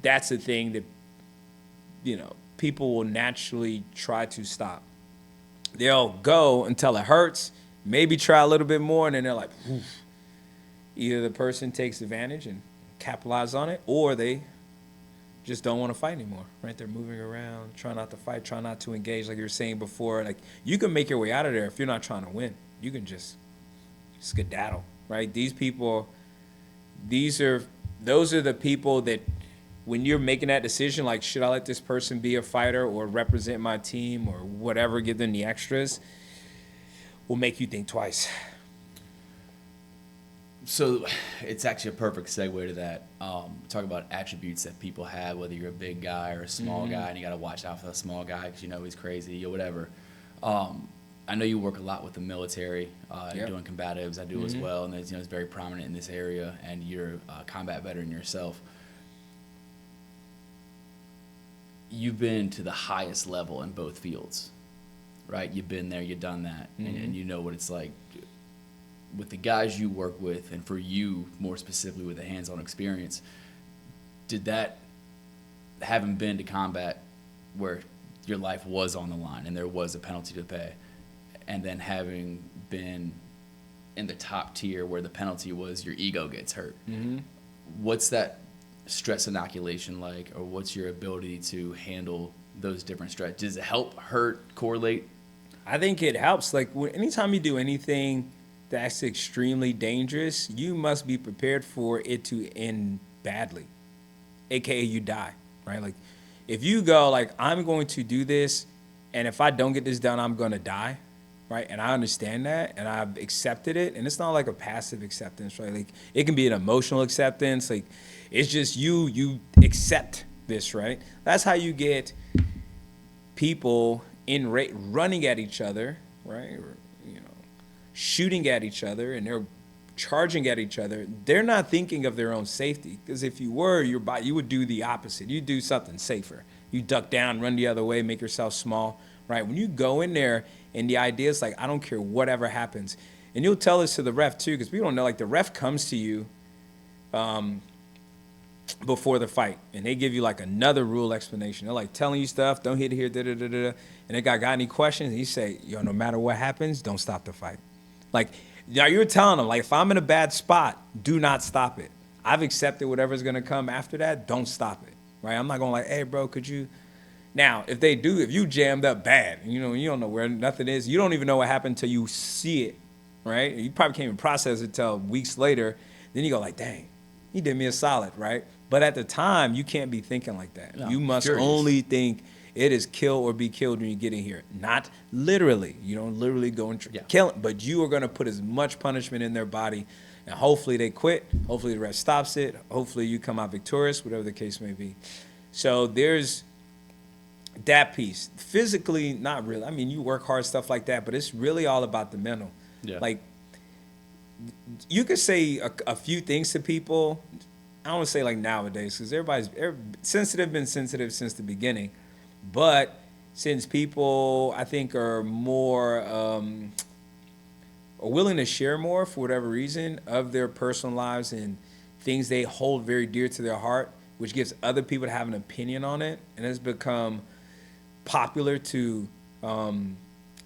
that's the thing that, you know, people will naturally try to stop. They'll go until it hurts, maybe try a little bit more, and then they're like, oof. Either the person takes advantage and capitalize on it, or they just don't want to fight anymore, right? They're moving around, try not to fight, try not to engage, like you were saying before. Like, you can make your way out of there if you're not trying to win. You can just skedaddle, right? These people, those are the people that when you're making that decision, like, should I let this person be a fighter or represent my team or whatever, give them the extras, will make you think twice. So it's actually a perfect segue to that. Talk about attributes that people have, whether you're a big guy or a small guy, and you got to watch out for the small guy because you know he's crazy or whatever. I know you work a lot with the military, Yep. doing combatives. I do as well, and it's very prominent in this area. And you're a combat veteran yourself. You've been to the highest level in both fields, right? You've been there, you've done that, and you know what it's like. With the guys you work with, and for you more specifically with the hands-on experience, did that, having been to combat where your life was on the line and there was a penalty to pay, and then having been in the top tier where the penalty was your ego gets hurt. Mm-hmm. What's that stress inoculation like, or what's your ability to handle those different stress? Does it help, hurt, correlate? I think it helps. Like anytime you do anything that's extremely dangerous, you must be prepared for it to end badly, aka you die, right? Like if you go like, I'm going to do this, and if I don't get this done, I'm going to die, right? And I understand that, and I've accepted it, and it's not like a passive acceptance, right? Like it can be an emotional acceptance. Like it's just you accept this, right? That's how you get people running at each other, right? Or, shooting at each other, and they're charging at each other. They're not thinking of their own safety, because if you were, you would do the opposite. You do something safer. You duck down, run the other way, make yourself small, right? When you go in there, and the idea is like, I don't care whatever happens. And you'll tell this to the ref too, because people don't know, like the ref comes to you before the fight, and they give you like another rule explanation. They're like telling you stuff, don't hit here, da-da-da-da-da. And they got any questions, and he say, no matter what happens, don't stop the fight. Like, you're telling them, like, if I'm in a bad spot, do not stop it. I've accepted whatever's going to come after that, don't stop it, right? I'm not going like, hey, bro, could you? Now, if you jammed up bad, you don't know where nothing is, you don't even know what happened until you see it, right? You probably can't even process it until weeks later. Then you go like, dang, he did me a solid, right? But at the time, you can't be thinking like that. No, you must only think it is kill or be killed when you get in here. Not literally. You don't literally go and kill them, but you are going to put as much punishment in their body, and hopefully they quit. Hopefully the ref stops it. Hopefully you come out victorious, whatever the case may be. So there's that piece. Physically, not really. I mean, you work hard, stuff like that, but it's really all about the mental. Yeah. Like, you could say a few things to people. I don't want to say like nowadays, because everybody's been sensitive since the beginning. But since people, I think, are more are willing to share more for whatever reason of their personal lives and things they hold very dear to their heart, which gives other people to have an opinion on it, and it's become popular to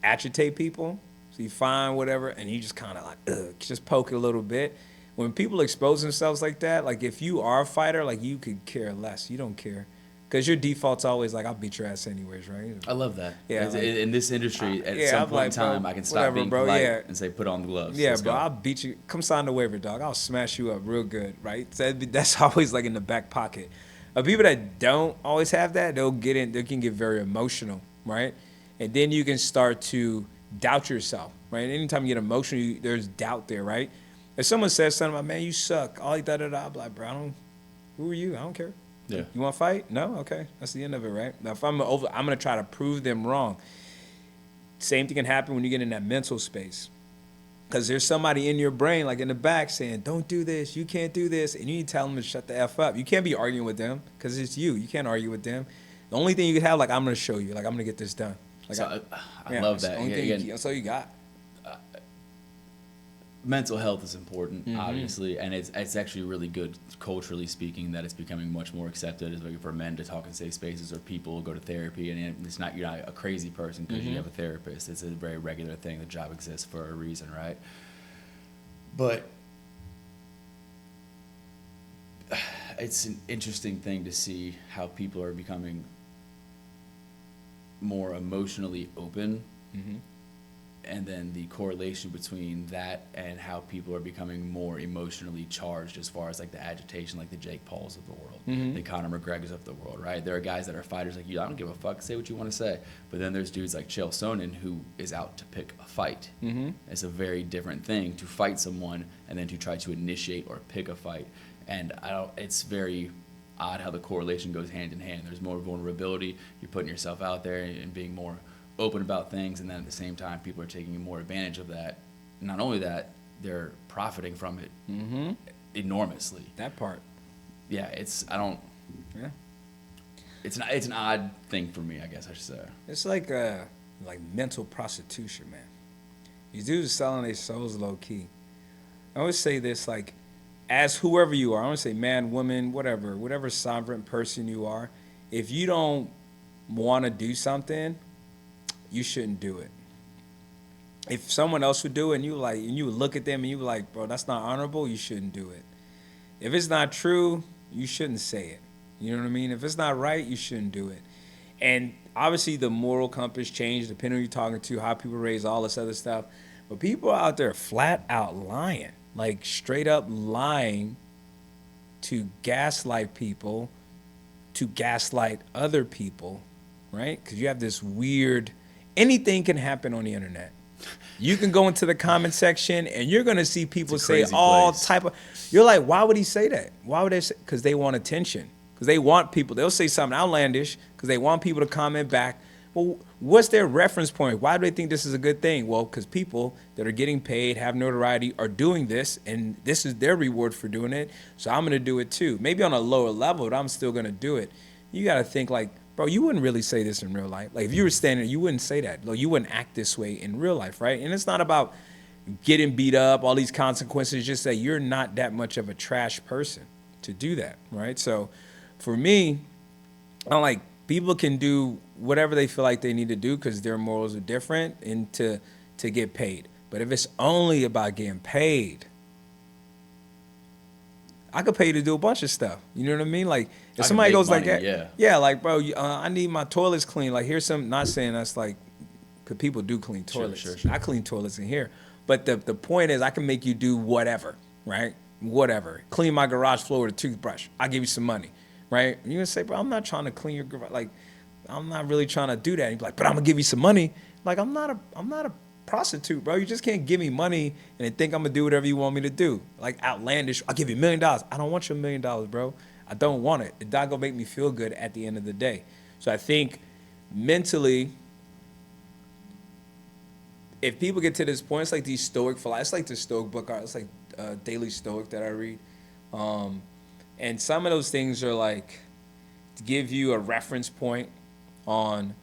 agitate people. So you find whatever, and you just kind of like, just poke it a little bit. When people expose themselves like that, like if you are a fighter, like you could care less. You don't care. Because your default's always like, I'll beat your ass anyways, right? I love that. Yeah, like, in this industry, at some point in time, I can stop being polite and say, put on the gloves. Yeah, bro, I'll beat you. Come sign the waiver, dog. I'll smash you up real good, right? So that's always like in the back pocket. People that don't always have that, they can get very emotional, right? And then you can start to doubt yourself, right? Anytime you get emotional, there's doubt there, right? If someone says something about, man, you suck, all da-da-da, I'm like, bro, who are you? I don't care. Yeah. You want to fight? No? Okay. That's the end of it, right? Now, if I'm going to try to prove them wrong. Same thing can happen when you get in that mental space. Because there's somebody in your brain, like in the back, saying, don't do this, you can't do this, and you need to tell them to shut the F up. You can't be arguing with them, because it's you. You can't argue with them. The only thing you can have, like, I'm going to show you. Like, I'm going to get this done. Like, so I love that. That's all you got. Mental health is important, obviously, and it's actually really good culturally speaking that it's becoming much more accepted as like for men to talk in safe spaces, or people go to therapy, and you're not a crazy person because you have a therapist. It's a very regular thing. The job exists for a reason, right? But it's an interesting thing to see how people are becoming more emotionally open. And then the correlation between that and how people are becoming more emotionally charged as far as like the agitation, like the Jake Pauls of the world, the Conor McGregors of the world, right? There are guys that are fighters like you. I don't give a fuck. Say what you want to say. But then there's dudes like Chael Sonnen who is out to pick a fight. It's a very different thing to fight someone and then to try to initiate or pick a fight. And it's very odd how the correlation goes hand in hand. There's more vulnerability. You're putting yourself out there and being more open about things, and then at the same time people are taking more advantage of that. Not only that, they're profiting from it enormously. That part. Yeah, it's an odd thing for me, I guess I should say. It's like mental prostitution, man. These dudes are selling their souls low key. I always say this, like, as whoever you are, I want to say man, woman, whatever sovereign person you are, if you don't want to do something, you shouldn't do it. If someone else would do it and you would look at them and you were like, bro, that's not honorable, you shouldn't do it. If it's not true, you shouldn't say it. You know what I mean? If it's not right, you shouldn't do it. And obviously the moral compass changed depending on who you're talking to, how people raise, all this other stuff. But people out there flat out lying, like straight up lying to gaslight people, to gaslight other people, right? Because you have this weird, anything can happen on the internet. You can go into the comment section and you're going to see people say all type of, you're like, why would he say that? Why would they say? Because they want attention. Because they want people, they'll say something outlandish because they want people to comment back. Well, what's their reference point? Why do they think this is a good thing? Well, because people that are getting paid, have notoriety, are doing this, and this is their reward for doing it, so I'm going to do it too. Maybe on a lower level, but I'm still going to do it. You got to think like, bro, you wouldn't really say this in real life. Like if you were standing there, you wouldn't say that. Like, you wouldn't act this way in real life, right? And it's not about getting beat up, all these consequences, just that you're not that much of a trash person to do that, right? So for me, I'm like, people can do whatever they feel like they need to do because their morals are different and to get paid. But if it's only about getting paid, I could pay you to do a bunch of stuff. You know what I mean? Like if somebody goes money, like that, yeah, like, bro, I need my toilets clean. Like here's some, not saying that's like, because people do clean toilets. Sure. I clean toilets in here. But the point is I can make you do whatever, right? Whatever. Clean my garage floor with a toothbrush. I'll give you some money, right? And you're going to say, bro, I'm not trying to clean your garage. Like, I'm not really trying to do that. And you're like, but I'm going to give you some money. Like, I'm not a prostitute, bro. You just can't give me money and then think I'm going to do whatever you want me to do. Like outlandish, I'll give you $1 million. I don't want your $1 million, bro. I don't want it. It's not going to make me feel good at the end of the day. So I think mentally, if people get to this point, it's like these Stoic philosophers. It's like the Stoic book. It's like Daily Stoic that I read. And some of those things are like to give you a reference point on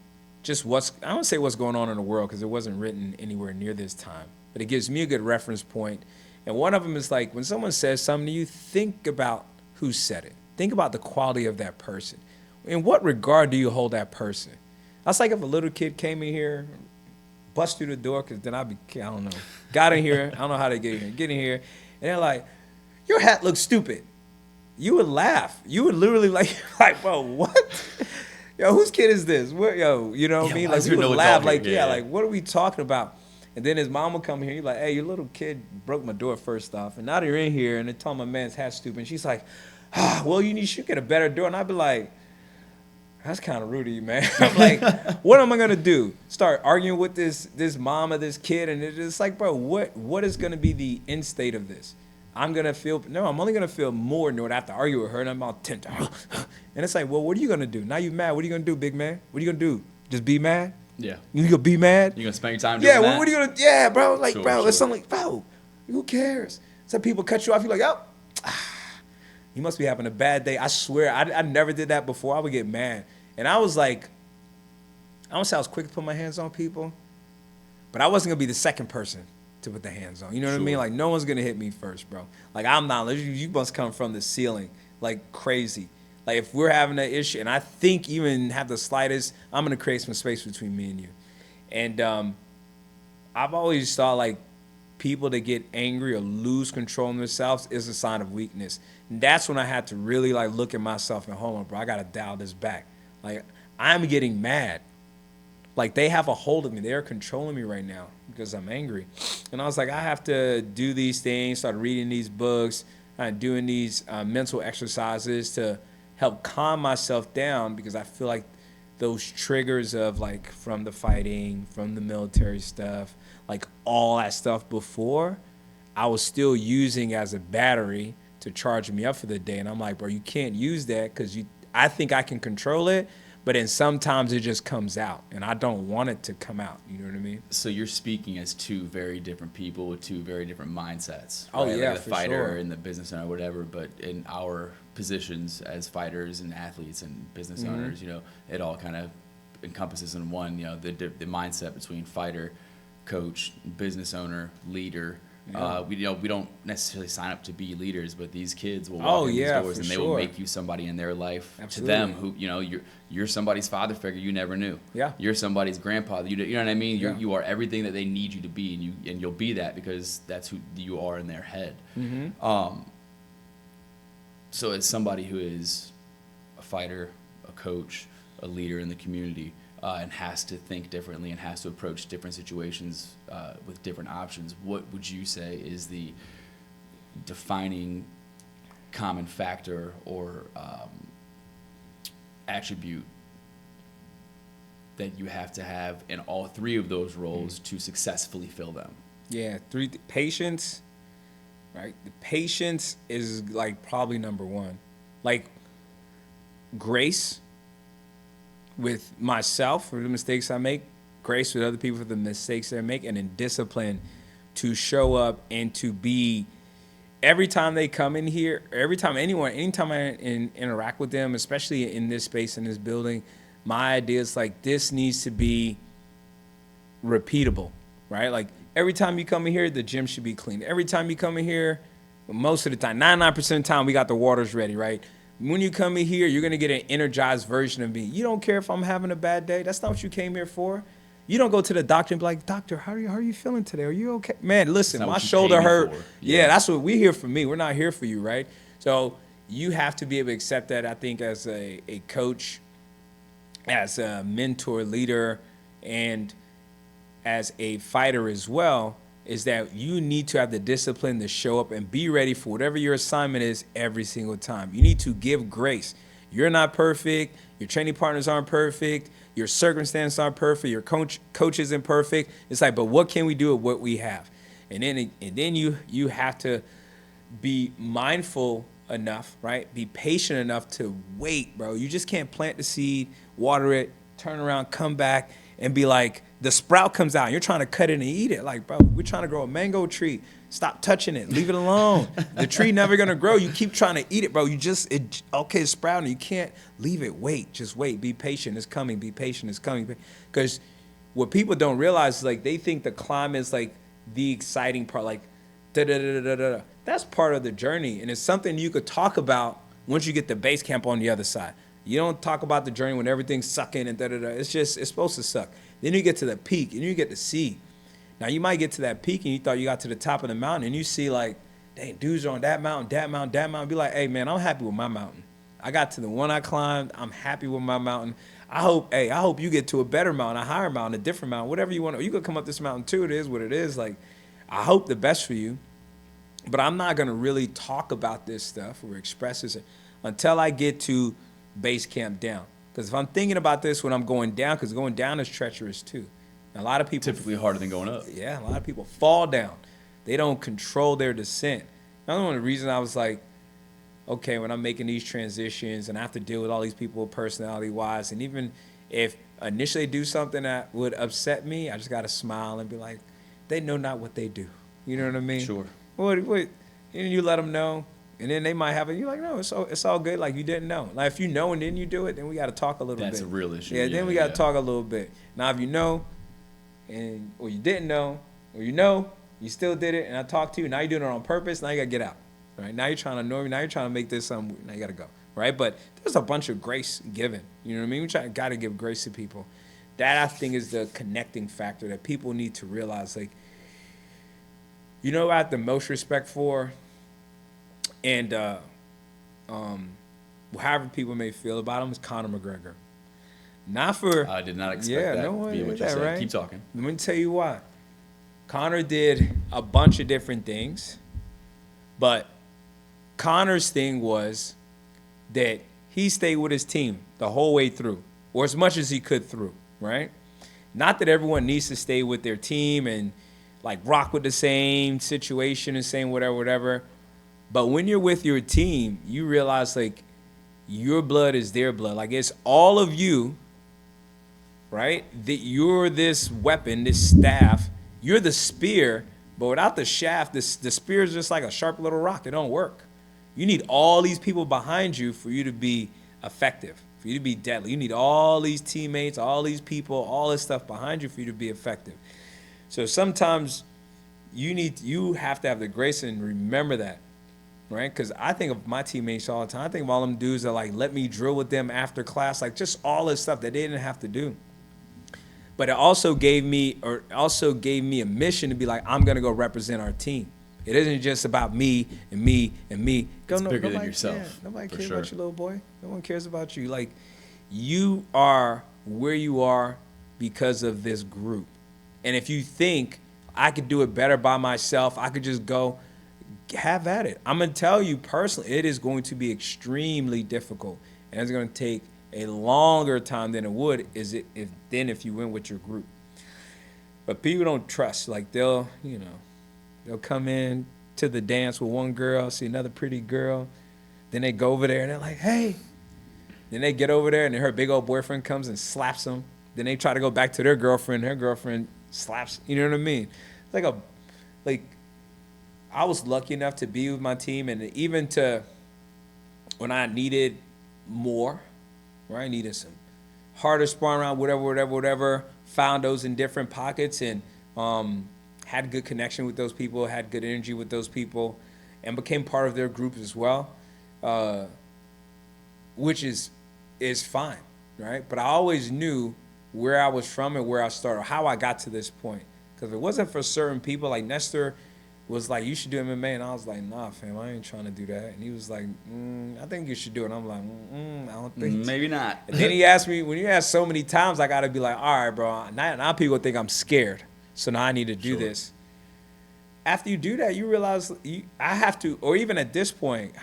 just I don't say what's going on in the world because it wasn't written anywhere near this time, but it gives me a good reference point. And one of them is like when someone says something to you, think about who said it. Think about the quality of that person. In what regard do you hold that person? That's like if a little kid came in here, bust through the door, because then I don't know, got in here, I don't know how they get in here, and they're like, your hat looks stupid. You would laugh. You would literally like, bro, what? Yo, whose kid is this? What, yo, you know what I mean? Like, you would laugh, like, like, what are we talking about? And then his mom would come here, you're like, hey, your little kid broke my door first off, and now they're in here, and they're telling my man's hat stupid, and she's like, well, you should get a better door, and I'd be like, that's kind of rude of you, man. I'm like, what am I gonna do? Start arguing with this mom of this kid, and it's like, bro, what is gonna be the end state of this? I'm only gonna feel more annoyed. I have to argue with her, and I'm all tense. And it's like, well, what are you gonna do? Now you mad? What are you gonna do, big man? What are you gonna do? Just be mad? Yeah. You gonna be mad? You gonna spend your time doing that? Yeah. What are you gonna? Yeah, bro. Like, Sure, bro, sure. it's something like, bro, who cares? Some people cut you off. You're like, oh, you must be having a bad day. I swear, I never did that before. I would get mad, and I was like, I don't say I was quick to put my hands on people, but I wasn't gonna be the second person to put the hands on. You know what I mean? Like, no one's gonna hit me first, bro. Like, I'm not. You must come from the ceiling, like crazy. Like, if we're having an issue, and I think even have the slightest, I'm gonna create some space between me and you. And I've always thought like people that get angry or lose control of themselves is a sign of weakness. And that's when I had to really like look at myself and hold on, bro, I gotta dial this back. Like, I'm getting mad. Like, they have a hold of me. They're controlling me right now because I'm angry. And I was like, I have to do these things, start reading these books, doing these mental exercises to help calm myself down, because I feel like those triggers of like from the fighting, from the military stuff, like all that stuff before, I was still using as a battery to charge me up for the day. And I'm like, bro, you can't use that because I think I can control it, but then sometimes it just comes out, and I don't want it to come out. You know what I mean? So you're speaking as two very different people with two very different mindsets. Oh, right? yeah, like the for fighter sure. and the business owner, whatever. But in our positions as fighters and athletes and business owners, you know, it all kind of encompasses in one. You know, the mindset between fighter, coach, business owner, leader, Yeah. We don't necessarily sign up to be leaders, but these kids will Oh, walk in these yeah, doors for and they sure. will make you somebody in their life. Absolutely. To them, who you're somebody's father figure you never knew. Yeah. You're somebody's grandpa. You know what I mean? Yeah. You are everything that they need you to be, and you'll be that because that's who you are in their head. Mm-hmm. So as somebody who is a fighter, a coach, a leader in the community, and has to think differently and has to approach different situations with different options, what would you say is the defining common factor or attribute that you have to have in all three of those roles to successfully fill them? Yeah, patience, right? The patience is like probably number one. Like grace with myself for the mistakes I make, grace with other people for the mistakes they make, and then discipline to show up and to be every time they come in here, anytime I interact with them, especially in this space, in this building, my idea is like this needs to be repeatable, right? Like every time you come in here, the gym should be clean. Every time you come in here, most of the time, 99% of the time, we got the waters ready, right? When you come in here, you're going to get an energized version of me. You don't care if I'm having a bad day. That's not what you came here for. You don't go to the doctor and be like, doctor, how are you feeling today? Are you okay? Man, listen, my shoulder hurt. Yeah, that's what we're here for me. We're not here for you, right? So you have to be able to accept that, I think, as a coach, as a mentor, leader, and as a fighter as well, is that you need to have the discipline to show up and be ready for whatever your assignment is every single time. You need to give grace. You're not perfect. Your training partners aren't perfect. Your circumstances aren't perfect. Your coach isn't perfect. It's like, but what can we do with what we have? And then you have to be mindful enough, right? Be patient enough to wait, bro. You just can't plant the seed, water it, turn around, come back, and be like, the sprout comes out. You're trying to cut it and eat it. Like, bro, we're trying to grow a mango tree. Stop touching it. Leave it alone. The tree never gonna grow. You keep trying to eat it, bro. It's sprouting. You can't leave it. Wait, just wait. Be patient. It's coming. Be patient. It's coming. Because what people don't realize is like they think the climb is like the exciting part. Like, da-da-da-da-da-da. That's part of the journey, and it's something you could talk about once you get the base camp on the other side. You don't talk about the journey when everything's sucking and da-da-da. It's supposed to suck. Then you get to the peak, and you get to see. Now, you might get to that peak, and you thought you got to the top of the mountain, and you see, like, dang, dudes are on that mountain. Be like, hey, man, I'm happy with my mountain. I got to the one I climbed. I'm happy with my mountain. I hope you get to a better mountain, a higher mountain, a different mountain, whatever you want. You could come up this mountain, too. It is what it is. Like, I hope the best for you. But I'm not going to really talk about this stuff or express this until I get to base camp down. Because if I'm thinking about this when I'm going down, because going down is treacherous too. A lot of people Typically harder than going up. Yeah, a lot of people fall down. They don't control their descent. Another one of the reasons I was like, okay, when I'm making these transitions and I have to deal with all these people personality-wise, and even if initially do something that would upset me, I just got to smile and be like, they know not what they do. You know what I mean? Sure. What? And you let them know. And then they might have it. You're like, no, it's all good. Like, you didn't know. Like, if you know and then you do it, then we got to talk a little bit. That's a real issue. Yeah, then we got to talk a little bit. Now, if you know, or you didn't know, or you know, you still did it, and I talked to you, now you're doing it on purpose, now you got to get out. Right? Now you're trying to annoy me. Now you're trying to make this something. Now you got to go. Right? But there's a bunch of grace given. You know what I mean? We got to give grace to people. That, I think, is the connecting factor that people need to realize. Like, you know what I have the most respect for? And however people may feel about him is Conor McGregor. Not for... I did not expect that to be what you said. Right? Keep talking. Let me tell you why. Conor did a bunch of different things, but Conor's thing was that he stayed with his team the whole way through, or as much as he could through, right? Not that everyone needs to stay with their team and like rock with the same situation and same whatever. But when you're with your team, you realize like your blood is their blood. Like it's all of you, right? That you're this weapon, this staff. You're the spear, but without the shaft, the spear is just like a sharp little rock. It don't work. You need all these people behind you for you to be effective, for you to be deadly. You need all these teammates, all these people, all this stuff behind you for you to be effective. So sometimes you have to have the grace and remember that, right? Because I think of my teammates all the time. I think of all them dudes that like let me drill with them after class, like just all this stuff that they didn't have to do. But it also gave me a mission to be like, I'm gonna go represent our team. It isn't just about me and me and me. It's bigger than yourself. Yeah, nobody cares about you, little boy. No one cares about you. Like, you are where you are because of this group. And if you think I could do it better by myself, I could just go, have at it. I'm gonna tell you personally, it is going to be extremely difficult, and it's gonna take a longer time than it would if you went with your group. But people don't trust. Like they'll come in to the dance with one girl, see another pretty girl, then they go over there and they're like, hey. Then they get over there and then her big old boyfriend comes and slaps them. Then they try to go back to their girlfriend slaps. You know what I mean? It's like I was lucky enough to be with my team, and even to when I needed more. Where I needed some harder sparring around, whatever, found those in different pockets and had good connection with those people, had good energy with those people, and became part of their group as well, which is fine, right? But I always knew where I was from and where I started, how I got to this point. Because if it wasn't for certain people, like Nestor was like, you should do MMA. And I was like, nah, fam, I ain't trying to do that. And he was like, I think you should do it. And I'm like, I don't think so. Maybe not. And then he asked me, when you ask so many times, I got to be like, all right, bro, now people think I'm scared. So now I need to do this. After you do that, you realize I have to, or even at this point,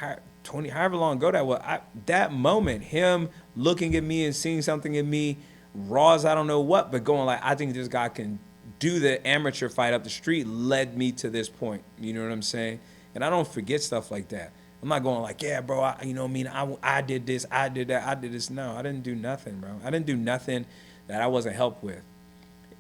20, however long ago that was, that moment, him looking at me and seeing something in me, raw as I don't know what, but going like, I think this guy can do the amateur fight up the street, led me to this point. You know what I'm saying? And I don't forget stuff like that. I'm not going like, yeah, bro, I did this, I did that, I did this. No, I didn't do nothing, bro. I didn't do nothing that I wasn't helped with.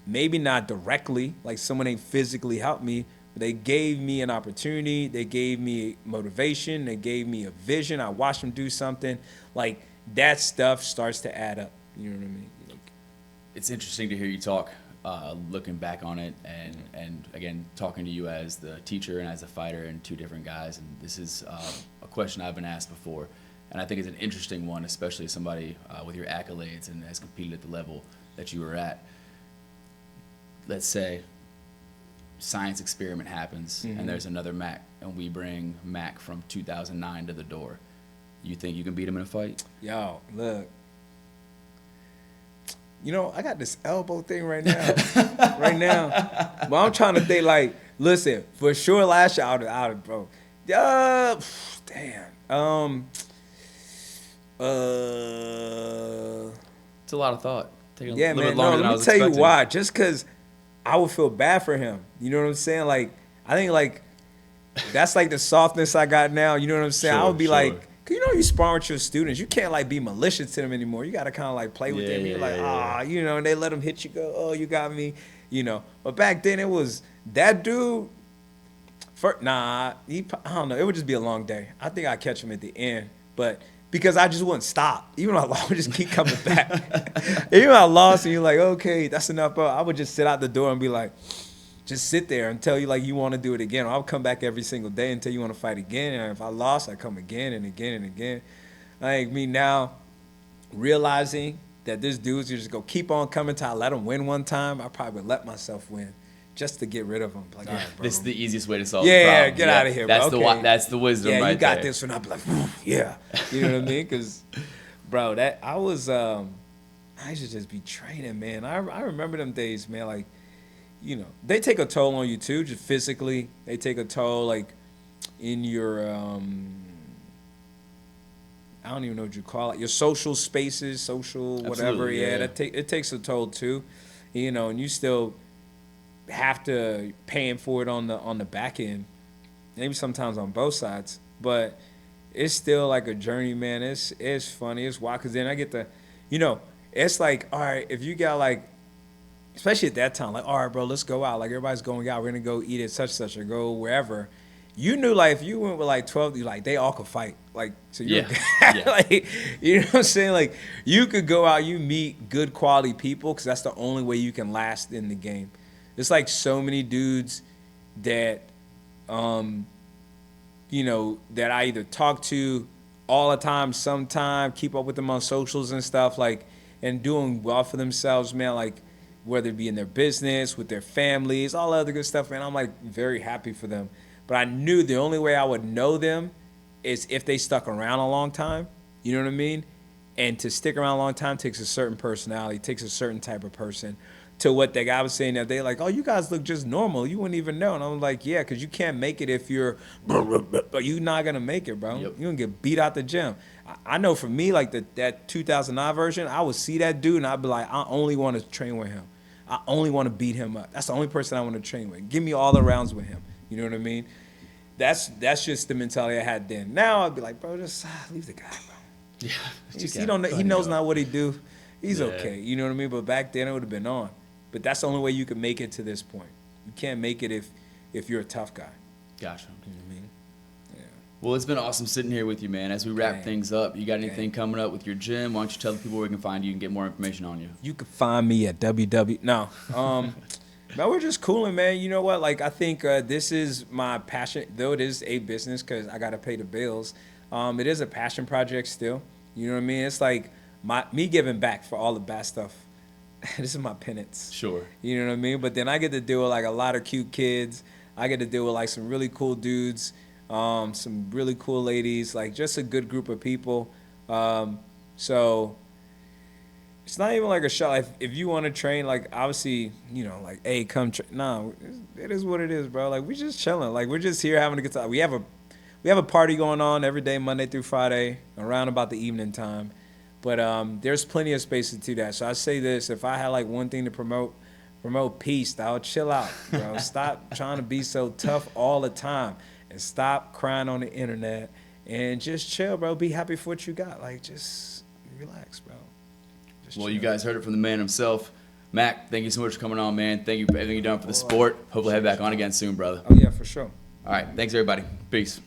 Maybe not directly, like someone ain't physically helped me, but they gave me an opportunity. They gave me motivation. They gave me a vision. I watched them do something. Like, that stuff starts to add up. You know what I mean? It's interesting to hear you talk, looking back on it, and again, talking to you as the teacher and as a fighter and two different guys. And this is a question I've been asked before, and I think it's an interesting one, especially as somebody with your accolades and has competed at the level that you were at. Let's say science experiment happens, and there's another Mac, and we bring Mac from 2009 to the door. You think you can beat him in a fight? Yo, look. You know, I got this elbow thing right now. But I'm trying to think, like, listen, for sure last year, I would have, bro. Damn. It's a lot of thought. Yeah, man. No, let me tell you why. Just because I would feel bad for him. You know what I'm saying? Like, I think, like, that's like the softness I got now. You know what I'm saying? I would be like, cause you know, you spar with your students, you can't like be malicious to them anymore. You got to kind of like play with them. You're like, you know, and they let them hit you. Go, oh, you got me, you know. But back then it was that dude. I don't know. It would just be a long day. I think I'd catch him at the end, but because I just wouldn't stop. Even though I would just keep coming back. Even though I lost, and you're like, okay, that's enough, bro. I would just sit out the door and be like, just sit there until you like you want to do it again. Or I'll come back every single day until you want to fight again. And if I lost, I come again and again and again. Like me now, realizing that this dude's just go keep on coming till I let him win one time, I probably would let myself win just to get rid of him. Like, all right, bro. This is the easiest way to solve the problem. Yeah, get out of here, bro. That's the wisdom right there. Yeah, you got this one. I'll be like, yeah. You know what I mean? Because, bro, I used to just be training, man. I remember them days, man. Like, you know, they take a toll on you too, just physically. They take a toll, like, in your, I don't even know what you call it, your social spaces, social whatever. Absolutely, yeah. It takes a toll too, you know, and you still have to paying for it on the back end, maybe sometimes on both sides, but it's still like a journey, man. It's funny, it's wild, because then I get the, you know, it's like, all right, if you got like, especially at that time, like, all right, bro, let's go out. Like, everybody's going out. We're going to go eat at such or go wherever. You knew, like, if you went with, like, 12, you like, they all could fight. Like, so you like, you know what I'm saying? Like, you could go out, you meet good quality people, because that's the only way you can last in the game. It's like so many dudes that, that I either talk to all the time, sometime, keep up with them on socials and stuff, like, and doing well for themselves, man, like, whether it be in their business, with their families, all that other good stuff, man, I'm, like, very happy for them. But I knew the only way I would know them is if they stuck around a long time, you know what I mean? And to stick around a long time takes a certain personality, takes a certain type of person. To what that guy was saying that day, like, oh, you guys look just normal. You wouldn't even know. And I'm like, yeah, because you can't make it if you're, you're not going to make it, bro. Yep. You're going to get beat out the gym. I know for me, like that 2009 version, I would see that dude and I'd be like, I only want to train with him. I only want to beat him up. That's the only person I want to train with. Give me all the rounds with him. You know what I mean? That's just the mentality I had then. Now I'd be like, bro, just leave the guy, bro. Yeah. He knows not what he do. He's okay. You know what I mean? But back then it would have been on. But that's the only way you can make it to this point. You can't make it if you're a tough guy. Gotcha. You know what I mean? Yeah. Well, it's been awesome sitting here with you, man. As we wrap things up, you got anything coming up with your gym? Why don't you tell the people where we can find you and get more information on you? You can find me at man, we're just cooling, man. You know what? Like, I think this is my passion, though it is a business because I got to pay the bills. It is a passion project still. You know what I mean? It's like me giving back for all the bad stuff. This is my penance. Sure. You know what I mean? But then I get to deal with like a lot of cute kids. I get to deal with like some really cool dudes, some really cool ladies, like just a good group of people. So it's not even like a show. Like, if you want to train, like obviously, like, hey, come train. No, it is what it is, bro. Like, we just chilling. Like, we're just here having a good time. We have a party going on every day, Monday through Friday, around about the evening time. But there's plenty of space to do that. So I say this: if I had like one thing to promote peace, I'll chill out, bro. Stop trying to be so tough all the time, and stop crying on the internet, and just chill, bro. Be happy for what you got. Like, just relax, bro. Just well, chill. you guys heard it from the man himself. Mac, thank you so much for coming on, man. Thank you for everything you've done for the sport. Hopefully have you back on again soon, brother. Oh, yeah, for sure. All right. Thanks, everybody. Peace.